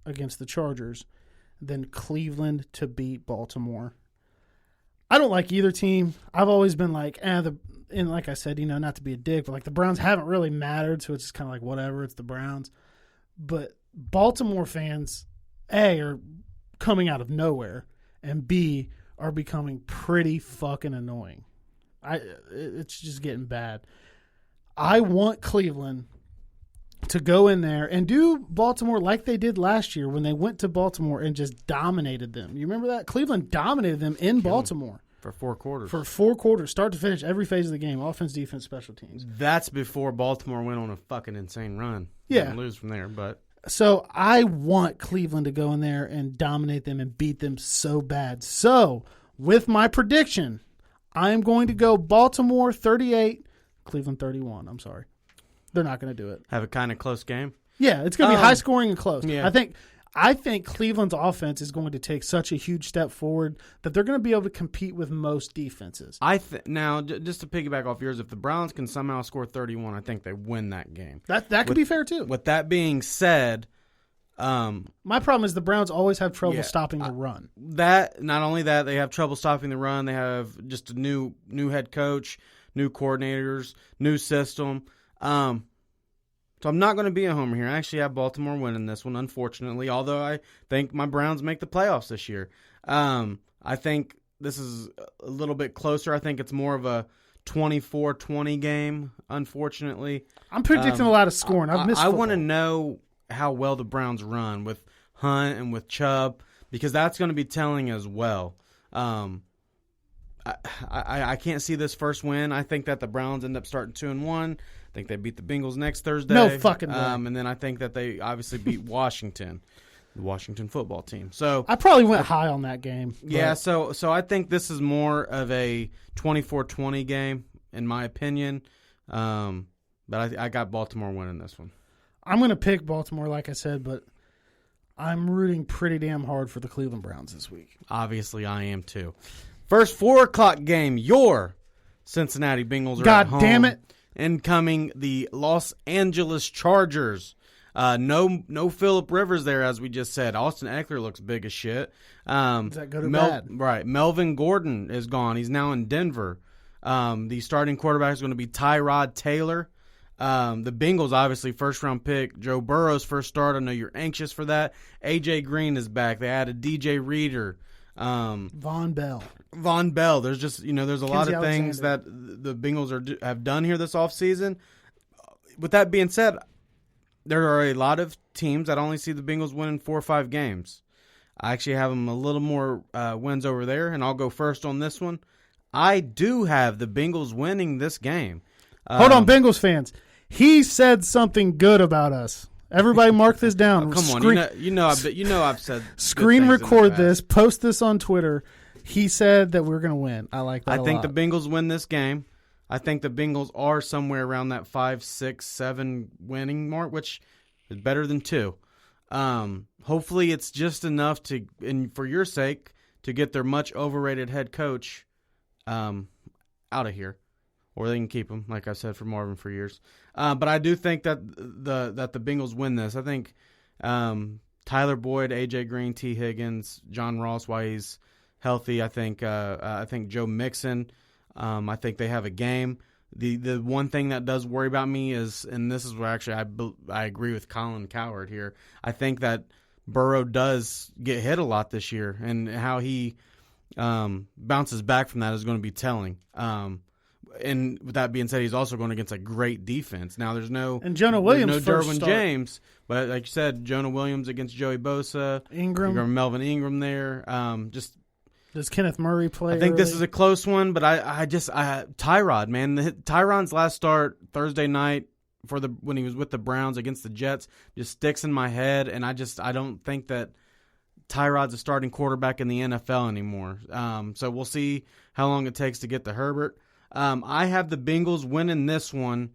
against the Chargers than Cleveland to beat Baltimore. I don't like either team. I've always been like, and like I said, not to be a dick, but like the Browns haven't really mattered, so it's just kind of like whatever. It's the Browns. But Baltimore fans, A, are coming out of nowhere, and B, are becoming pretty fucking annoying. It's just getting bad. I want Cleveland to go in there and do Baltimore like they did last year when they went to Baltimore and just dominated them. You remember that? Cleveland dominated them in Baltimore. For 4 quarters. For 4 quarters, start to finish, every phase of the game, offense, defense, special teams. That's before Baltimore went on a fucking insane run. Yeah. Didn't lose from there, but... So I want Cleveland to go in there and dominate them and beat them so bad. So with my prediction, I'm going to go Baltimore 38, Cleveland 31. I'm sorry. They're not going to do it. Have a kind of close game? Yeah, it's going to be high scoring and close. Yeah. I think Cleveland's offense is going to take such a huge step forward that they're going to be able to compete with most defenses. Now, just to piggyback off yours, if the Browns can somehow score 31, I think they win that game. That could be fair too. With that being said, my problem is the Browns always have trouble stopping the run. Not only that, they have trouble stopping the run. They have just a new head coach, new coordinators, new system. So I'm not going to be a homer here. I actually have Baltimore winning this one, unfortunately, although I think my Browns make the playoffs this year. I think this is a little bit closer. I think it's more of a 24-20 game, unfortunately. I'm predicting a lot of scoring. I've missed I football. want to know how well the Browns run with Hunt and with Chubb, because that's going to be telling as well. I can't see this first win. I think that the Browns end up starting 2-1. I think they beat the Bengals next Thursday. No fucking way. And then I think that they obviously beat Washington, the Washington football team. So I probably went high on that game. Yeah, so I think this is more of a 24-20 game, in my opinion. But I got Baltimore winning this one. I'm going to pick Baltimore, like I said, but I'm rooting pretty damn hard for the Cleveland Browns this week. Obviously, I am too. First 4 o'clock game, your Cincinnati Bengals are at home. God damn it. Incoming the Los Angeles Chargers. No Phillip Rivers there, as we just said. Austin Eckler looks big as shit. Is that good or bad? Right. Melvin Gordon is gone. He's now in Denver. The starting quarterback is going to be Tyrod Taylor. The Bengals, obviously, first-round pick. Joe Burrow's first start. I know you're anxious for that. A.J. Green is back. They added D.J. Reader. Von Bell. There's just, there's a lot of things that the Bengals have done here this offseason. With that being said, there are a lot of teams that only see the Bengals winning 4 or 5 games. I actually have them a little more wins over there, and I'll go first on this one. I do have the Bengals winning this game. Hold on, Bengals fans. He said something good about us. Everybody mark this down. Come on, I've said screen record this, post this on Twitter. He said that we're going to win. I like that a lot. I think the Bengals win this game. I think the Bengals are somewhere around that 5, 6, 7 winning mark, which is better than 2. Hopefully it's just enough to, and for your sake, to get their much overrated head coach out of here. Or they can keep him, like I said, for Marvin for years. But I do think that the Bengals win this. I think Tyler Boyd, A.J. Green, T. Higgins, John Ross, while he's healthy. I think Joe Mixon. I think they have a game. The one thing that does worry about me is, and this is where actually I agree with Colin Cowherd here. I think that Burrow does get hit a lot this year, and how he bounces back from that is going to be telling. And with that being said, he's also going against a great defense. Now, there's no and Jonah Williams, no Derwin James, but like you said, Jonah Williams against Joey Bosa, Ingram, Melvin Ingram there. Does Kenneth Murray play? I think early? This is a close one, but I Tyrod, man, Tyrod's last start Thursday night when he was with the Browns against the Jets just sticks in my head, and I don't think that Tyrod's a starting quarterback in the NFL anymore. So we'll see how long it takes to get to Herbert. I have the Bengals winning this one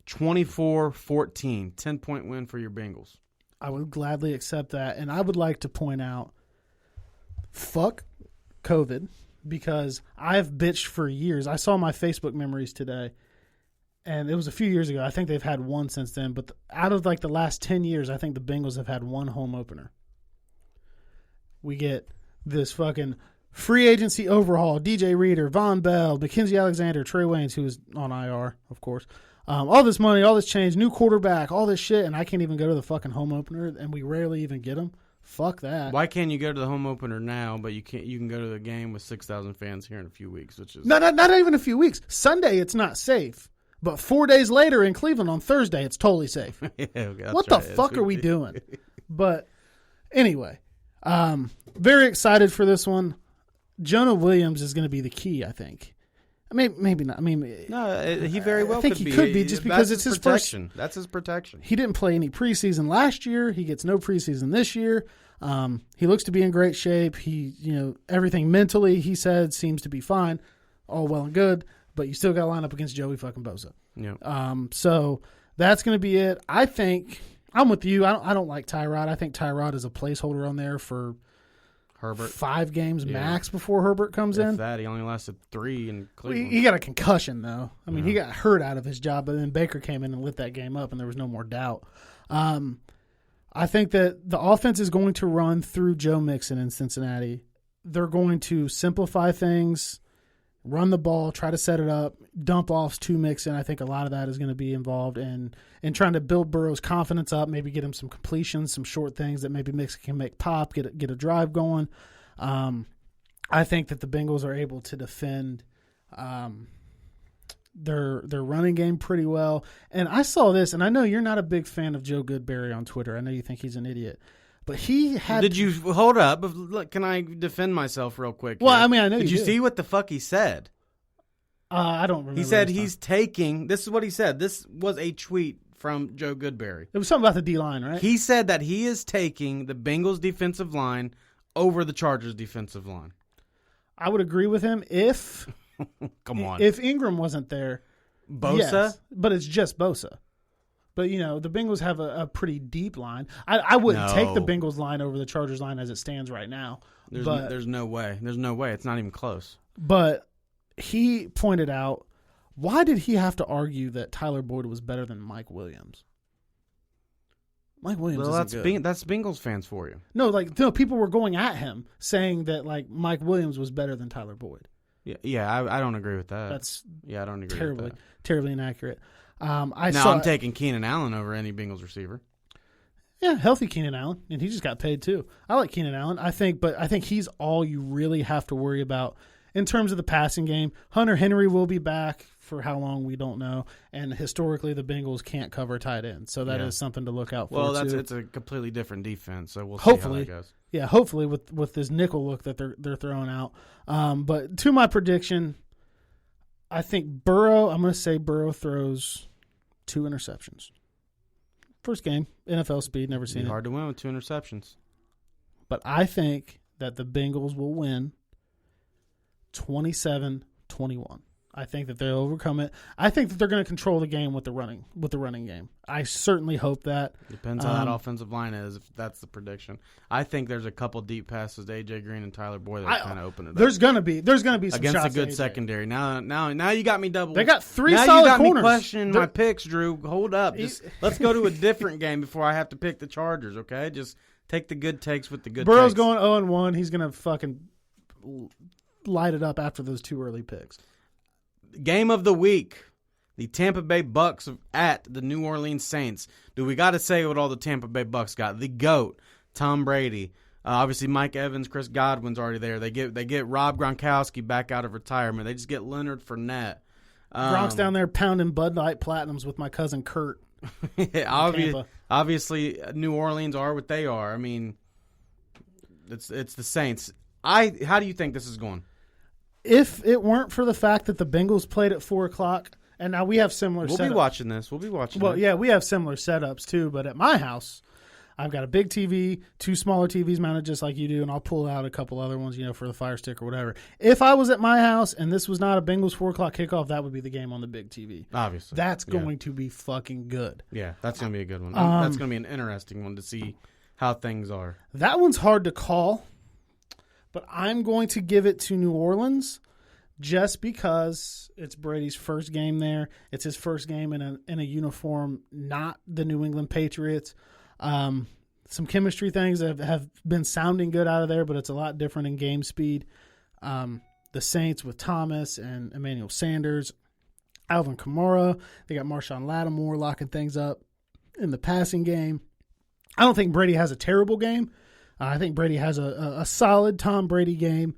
24-14, 10-point win for your Bengals. I would gladly accept that, and I would like to point out, fuck COVID, because I've bitched for years. I saw my Facebook memories today, and it was a few years ago. I think they've had one since then, but out of like the last 10 years, I think the Bengals have had one home opener. We get this fucking free agency overhaul, DJ Reader, Von Bell, Mackenzie Alexander, Trey Waynes, who was on IR, of course. All this money, all this change, new quarterback, all this shit, and I can't even go to the fucking home opener, and we rarely even get them. Fuck that. Why can't you go to the home opener now, but you can't? You can go to the game with 6,000 fans here in a few weeks, which is not even a few weeks. Sunday, it's not safe, but 4 days later in Cleveland on Thursday, it's totally safe. Yeah, okay, what the fuck are we doing? But anyway, very excited for this one. Jonah Williams is going to be the key, I think. Maybe not. I mean, no, he very well. I think could he could be just because it's his protection. first. That's his protection. He didn't play any preseason last year. He gets no preseason this year. He looks to be in great shape. Everything mentally he said seems to be fine, all well and good. But you still got to line up against Joey fucking Bosa. Yeah. So that's going to be it. I think I'm with you. I don't like Tyrod. I think Tyrod is a placeholder on there for Herbert 5 games max before Herbert comes in. That he only lasted 3 in Cleveland. He got a concussion though. I mean, he got hurt out of his job, but then Baker came in and lit that game up, and there was no more doubt. I think that the offense is going to run through Joe Mixon in Cincinnati. They're going to simplify things, run the ball, try to set it up, dump offs to Mixon. I think a lot of that is going to be involved in trying to build Burrow's confidence up, maybe get him some completions, some short things that maybe Mixon can make pop, get a drive going. I think that the Bengals are able to defend their running game pretty well. And I saw this, and I know you're not a big fan of Joe Goodberry on Twitter. I know you think he's an idiot. But he had... Did you... Hold up. Look, can I defend myself real quick here? Well, I mean, I know Did you see what the fuck he said? I don't remember. He said he's taking... This is what he said. This was a tweet from Joe Goodberry. It was something about the D-line, right? He said that he is taking the Bengals defensive line over the Chargers defensive line. I would agree with him if... Come on. If Ingram wasn't there. Bosa? Yes, but it's just Bosa. But, the Bengals have a pretty deep line. I wouldn't take the Bengals line over the Chargers line as it stands right now. There's no way. There's no way. It's not even close. But he pointed out, why did he have to argue that Tyler Boyd was better than Mike Williams? Mike Williams isn't good. That's Bengals fans for you. No, people were going at him saying that Mike Williams was better than Tyler Boyd. Yeah, I don't agree with that. I don't agree terribly, with that. Terribly inaccurate. I'm taking Keenan Allen over any Bengals receiver. Yeah, healthy Keenan Allen, and he just got paid too. I like Keenan Allen. I think he's all you really have to worry about in terms of the passing game. Hunter Henry will be back for how long we don't know, and historically the Bengals can't cover tight end, so that is something to look out for. Well, too. It's a completely different defense, so we'll see how that goes. Yeah, hopefully with this nickel look that they're throwing out. But to my prediction, I think I'm going to say Burrow throws 2 interceptions. First game, NFL speed, never seen it. Hard to win with 2 interceptions. But I think that the Bengals will win 27-21. I think that they'll overcome it. I think that they're going to control the game with the running game. I certainly hope that. Depends how that offensive line is, if that's the prediction. I think there's a couple deep passes to A.J. Green and Tyler Boyd that kind of open it up. There's going to be some against shots a good secondary. Now you got me double. They got 3 now solid you got corners. Me questioning my picks, Drew. Hold up. Let's go to a different game before I have to pick the Chargers, okay? Just take the good takes with the good Burrow's takes. Going 0-1. He's going to fucking light it up after those 2 early picks. Game of the week, the Tampa Bay Bucks at the New Orleans Saints. Do we got to say what all the Tampa Bay Bucks got? The GOAT, Tom Brady, Obviously, Mike Evans, Chris Godwin's already there. They get Rob Gronkowski back out of retirement. They just get Leonard Fournette. Gronk's down there pounding Bud Light Platinums with my cousin Kurt. Obviously, New Orleans are what they are. I mean, it's the Saints. How do you think this is going? If it weren't for the fact that the Bengals played at 4:00, and now we have similar setups. We'll be watching this. Well, yeah, we have similar setups too, but at my house, I've got a big TV, 2 smaller TVs mounted just like you do, and I'll pull out a couple other ones, for the Fire Stick or whatever. If I was at my house and this was not a Bengals 4:00 kickoff, that would be the game on the big TV. Obviously. That's going to be fucking good. Yeah, that's going to be a good one. That's going to be an interesting one to see how things are. That one's hard to call, but I'm going to give it to New Orleans just because it's Brady's first game there. It's his first game in a uniform, not the New England Patriots. Some chemistry things have been sounding good out of there, but it's a lot different in game speed. The Saints with Thomas and Emmanuel Sanders, Alvin Kamara. They got Marshawn Lattimore locking things up in the passing game. I don't think Brady has a terrible game. I think Brady has a solid Tom Brady game,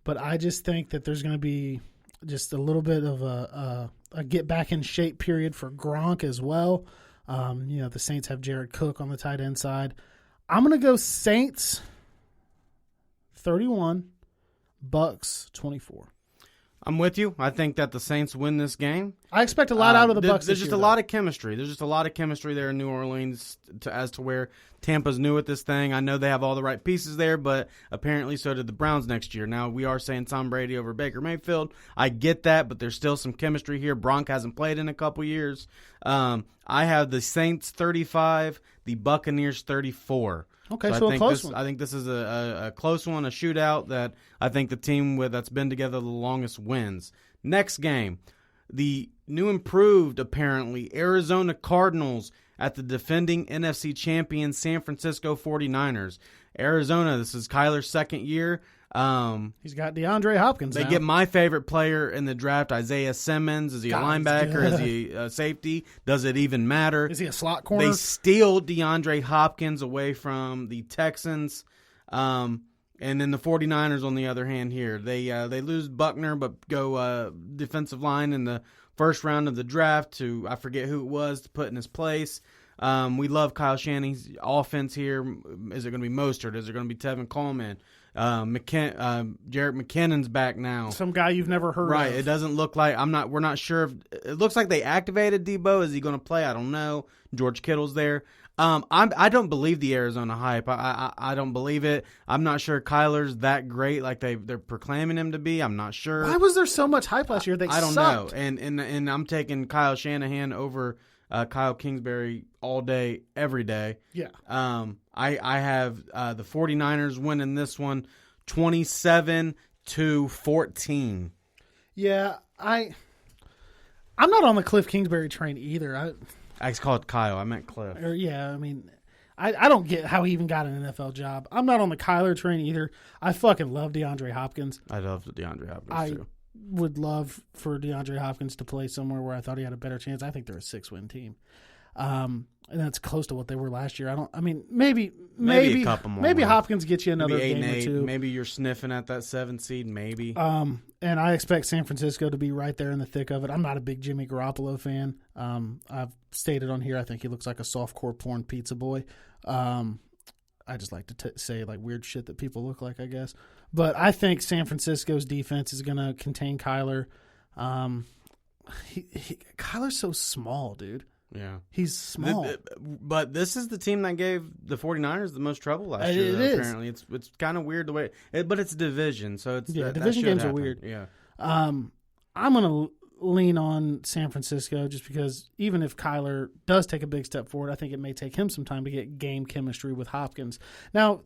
but I just think that there's going to be just a little bit of a get back in shape period for Gronk as well. The Saints have Jared Cook on the tight end side. I'm going to go Saints 31, Bucks 24. I'm with you. I think that the Saints win this game. I expect a lot out of the Bucks. There's just a lot of chemistry. There's just a lot of chemistry there in New Orleans as to where Tampa's new at this thing. I know they have all the right pieces there, but apparently so did the Browns next year. Now, we are saying Tom Brady over Baker Mayfield. I get that, but there's still some chemistry here. Gronk hasn't played in a couple years. I have the Saints 35, the Buccaneers 34. Okay, so a close one. I think this is a close one, a shootout that I think the team that's been together the longest wins. Next game, the new improved, apparently, Arizona Cardinals at the defending NFC champion San Francisco 49ers. Arizona, this is Kyler's second year. He's got DeAndre Hopkins. They now get my favorite player in the draft, Isaiah Simmons. Is he a linebacker? Is he a safety? Does it even matter? Is he a slot corner? They steal DeAndre Hopkins away from the Texans. And then the 49ers, on the other hand, here. They lose Buckner but go defensive line in the first round of the draft to, I forget who it was, to put in his place. We love Kyle Shanahan's offense here. Is it going to be Mostert? Is it going to be Tevin Coleman? Jarrett McKinnon's back now. Some guy you've never heard of. Right. It doesn't look like we're not sure. It looks like they activated Debo. Is he going to play? I don't know. George Kittle's there. I don't believe the Arizona hype. I don't believe it. I'm not sure Kyler's that great like they're proclaiming him to be. I'm not sure. Why was there so much hype last year? I don't sucked. know. And I'm taking Kyle Shanahan over Kyle Kingsbury all day, every day. Yeah. I have the 49ers winning this one 27-14. Yeah, I'm not on the Cliff Kingsbury train either. I called Kyle. I meant Cliff. I don't get how he even got an NFL job. I'm not on the Kyler train either. I fucking love DeAndre Hopkins. I love DeAndre Hopkins too. Would love for DeAndre Hopkins to play somewhere where I thought he had a better chance. I think they're a 6-win team. And that's close to what they were last year. Maybe a couple more. Maybe Hopkins gets you another maybe game or two. Maybe you're sniffing at that 7 seed, maybe. And I expect San Francisco to be right there in the thick of it. I'm not a big Jimmy Garoppolo fan. I've stated on here I think he looks like a softcore porn pizza boy. I just like to say like weird shit that people look like, I guess. But I think San Francisco's defense is going to contain Kyler. Kyler's so small, dude. Yeah. He's small. But this is the team that gave the 49ers the most trouble last year, It is. Apparently. It's kind of weird the way but it's division, so it's division games are weird. Yeah. I'm going to lean on San Francisco just because even if Kyler does take a big step forward, I think it may take him some time to get game chemistry with Hopkins. Now,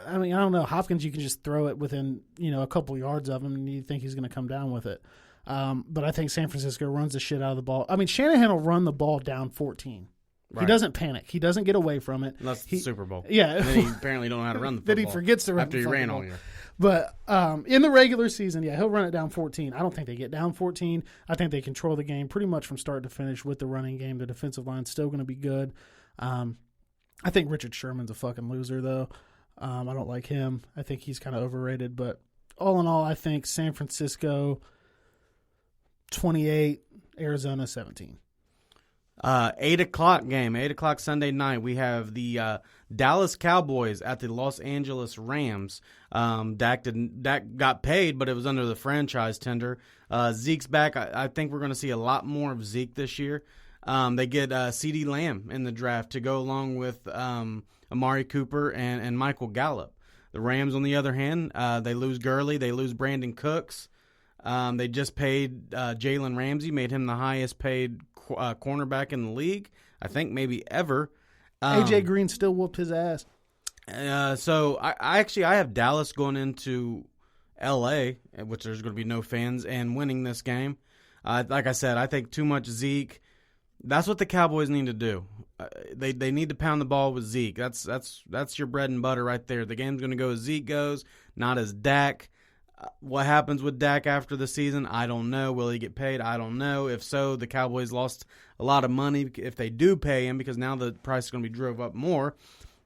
I don't know. Hopkins, you can just throw it within, a couple yards of him and you think he's going to come down with it. But I think San Francisco runs the shit out of the ball. Shanahan will run the ball down 14. Right. He doesn't panic. He doesn't get away from it. Unless it's the Super Bowl. Yeah. And then he apparently don't know how to run the football. Then he forgets to run after the he ran ball. all year. But in the regular season, he'll run it down 14. I don't think they get down 14. I think they control the game pretty much from start to finish with the running game. The defensive line's still going to be good. I think Richard Sherman's a fucking loser, though. I don't like him. I think he's kind of overrated. But all in all, I think San Francisco 28, Arizona 17. 8 o'clock game, 8 o'clock Sunday night. We have the Dallas Cowboys at the Los Angeles Rams. Dak got paid, but it was under the franchise tender. Zeke's back. I think we're going to see a lot more of Zeke this year. They get CeeDee Lamb in the draft to go along with Amari Cooper and Michael Gallup. The Rams, on the other hand, they lose Gurley. They lose Brandon Cooks. They just paid Jalen Ramsey, made him the highest paid cornerback in the league, I think maybe ever. A.J. Green still whooped his ass. So I have Dallas going into L.A., which there's going to be no fans, and winning this game. Like I said, I think too much Zeke. That's what the Cowboys need to do. They need to pound the ball with Zeke. That's your bread and butter right there. The game's going to go as Zeke goes, not as Dak. What happens with Dak after the season, I don't know. Will he get paid? I don't know. If so, the Cowboys lost a lot of money if they do pay him, because now the price is going to be drove up more.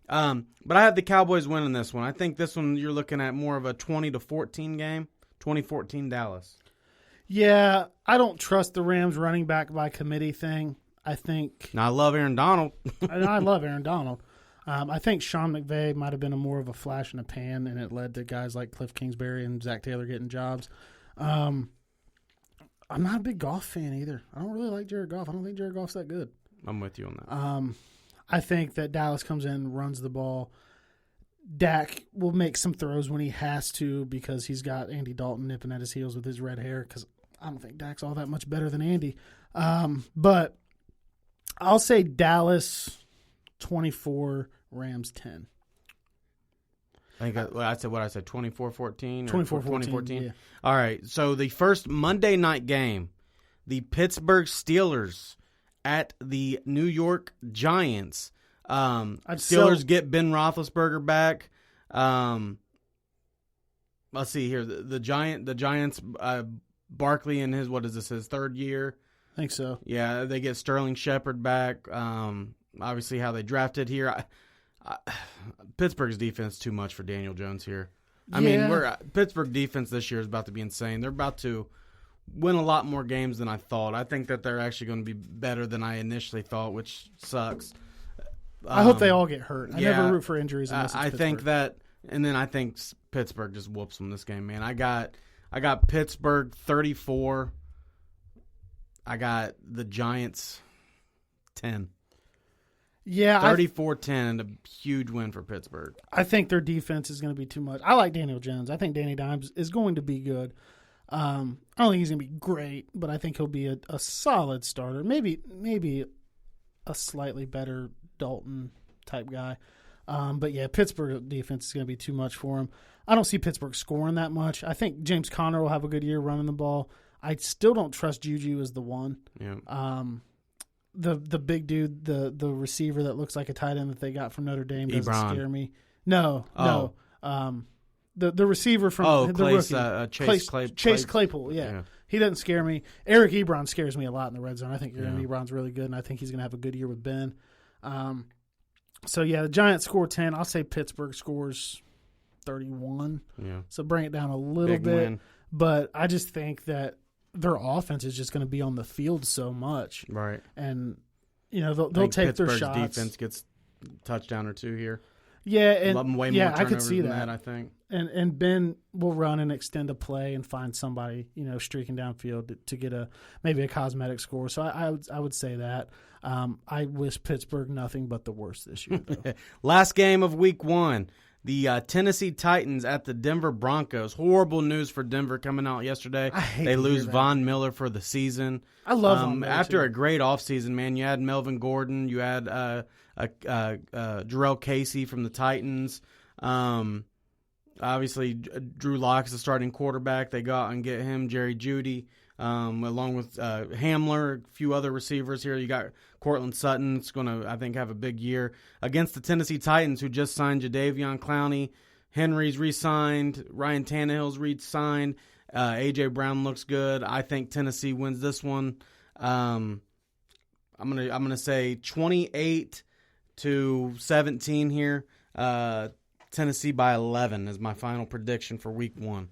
But I have the Cowboys winning this one. I think this one you're looking at more of a 20-14 game, 2014 Dallas. Yeah, I don't trust the Rams running back by committee thing. I think. Now, I love Aaron Donald. I love Aaron Donald. I think Sean McVay might have been more of a flash in the pan, and it led to guys like Cliff Kingsbury and Zach Taylor getting jobs. I'm not a big Goff fan either. I don't really like Jared Goff. I don't think Jared Goff's that good. I'm with you on that. I think that Dallas comes in, runs the ball. Dak will make some throws when he has to because he's got Andy Dalton nipping at his heels with his red hair, because I don't think Dak's all that much better than Andy. But I'll say Dallas 24, Rams 10. I think I said 24-14 or 24-14. Yeah. All right. So the first Monday night game, the Pittsburgh Steelers at the New York Giants. Steelers get Ben Roethlisberger back. Let's see here. The Giants. Barkley in his third year. I think so. Yeah, they get Sterling Shepard back. Obviously, how they drafted here. Pittsburgh's defense too much for Daniel Jones here. I mean, Pittsburgh defense this year is about to be insane. They're about to win a lot more games than I thought. I think that they're actually going to be better than I initially thought, which sucks. I hope they all get hurt. I never root for injuries unless it's Pittsburgh. Think that, and then I think Pittsburgh just whoops them this game, man. I got Pittsburgh 34. I got the Giants 10. Yeah, 34-10, and a huge win for Pittsburgh. I think their defense is going to be too much. I like Daniel Jones. I think Danny Dimes is going to be good. I don't think he's going to be great, but I think he'll be a solid starter. Maybe a slightly better Dalton type guy. But yeah, Pittsburgh defense is going to be too much for him. I don't see Pittsburgh scoring that much. I think James Conner will have a good year running the ball. I still don't trust Juju as the one. Yeah. The big dude, the receiver that looks like a tight end that they got from Notre Dame doesn't scare me. No. The receiver from the rookie. Chase Claypool, yeah. He doesn't scare me. Eric Ebron scares me a lot in the red zone. I think Ebron's really good, and I think he's going to have a good year with Ben. So, yeah, the Giants score 10. I'll say Pittsburgh scores 31. Yeah. So bring it down a little bit. Win. But I just think that their offense is just going to be on the field so much. Right. And, they'll take their shots. Pittsburgh's defense gets a touchdown or two here. Yeah, and way more I could see that. I think. And Ben will run and extend a play and find somebody, streaking downfield to get maybe a cosmetic score. So I would say that. I wish Pittsburgh nothing but the worst this year, though. Last game of Week 1. The Tennessee Titans at the Denver Broncos. Horrible news for Denver coming out yesterday. They lose Von Miller for the season. I love Von Miller after a great offseason, man. You had Melvin Gordon. You had Jarrell Casey from the Titans. Obviously, Drew Lock's the starting quarterback. They go out and get him, Jerry Jeudy, along with Hamler, a few other receivers here. You got Cortland Sutton. It's going to, I think, have a big year against the Tennessee Titans, who just signed Jadeveon Clowney. Henry's re-signed. Ryan Tannehill's re-signed. A.J. Brown looks good. I think Tennessee wins this one. I'm gonna say 28-17 here. Tennessee by 11 is my final prediction for week 1.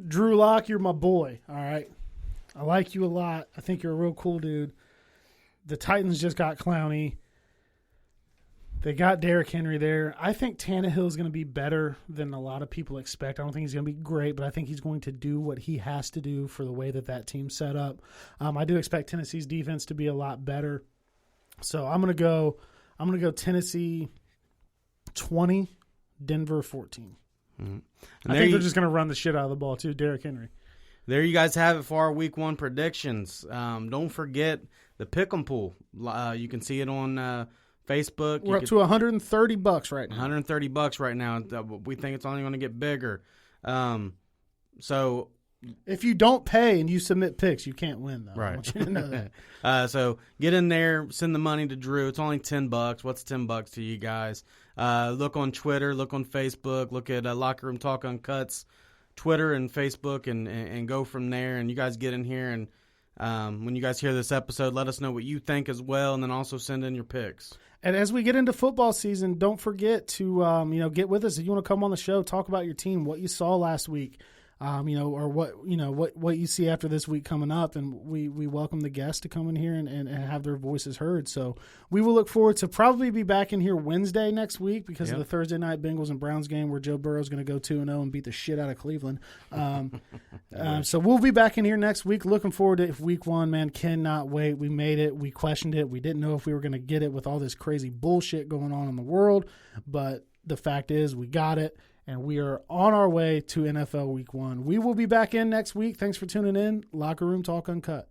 Drew Lock, you're my boy. All right. I like you a lot. I think you're a real cool dude. The Titans just got Clowney. They got Derrick Henry there. I think Tannehill's going to be better than a lot of people expect. I don't think he's going to be great, but I think he's going to do what he has to do for the way that team's set up. I do expect Tennessee's defense to be a lot better. So I'm going to go Tennessee 20, Denver 14. Mm-hmm. I think they're just going to run the shit out of the ball too, Derrick Henry. There you guys have it for our week 1 predictions. Don't forget the Pick'em pool. You can see it on Facebook. We're up to $130 right now. $130 right now. We think it's only going to get bigger. So if you don't pay and you submit picks, you can't win, though. Right. I want you to know that. So get in there, send the money to Drew. It's only $10. What's $10 to you guys? Look on Twitter, look on Facebook, look at Locker Room Talk Uncuts, Twitter and Facebook, and go from there. And you guys get in here, and when you guys hear this episode, let us know what you think as well, and then also send in your picks. And as we get into football season, don't forget to get with us if you want to come on the show, talk about your team, what you saw last week, or what you see after this week coming up. And we welcome the guests to come in here and have their voices heard. So we will look forward to probably be back in here Wednesday next week because of the Thursday night Bengals and Browns game where Joe Burrow's going to go 2-0 and beat the shit out of Cleveland. So we'll be back in here next week. Looking forward to week 1, man. Cannot wait. We made it. We questioned it. We didn't know if we were going to get it with all this crazy bullshit going on in the world. But the fact is we got it. And we are on our way to NFL Week 1. We will be back in next week. Thanks for tuning in. Locker Room Talk Uncut.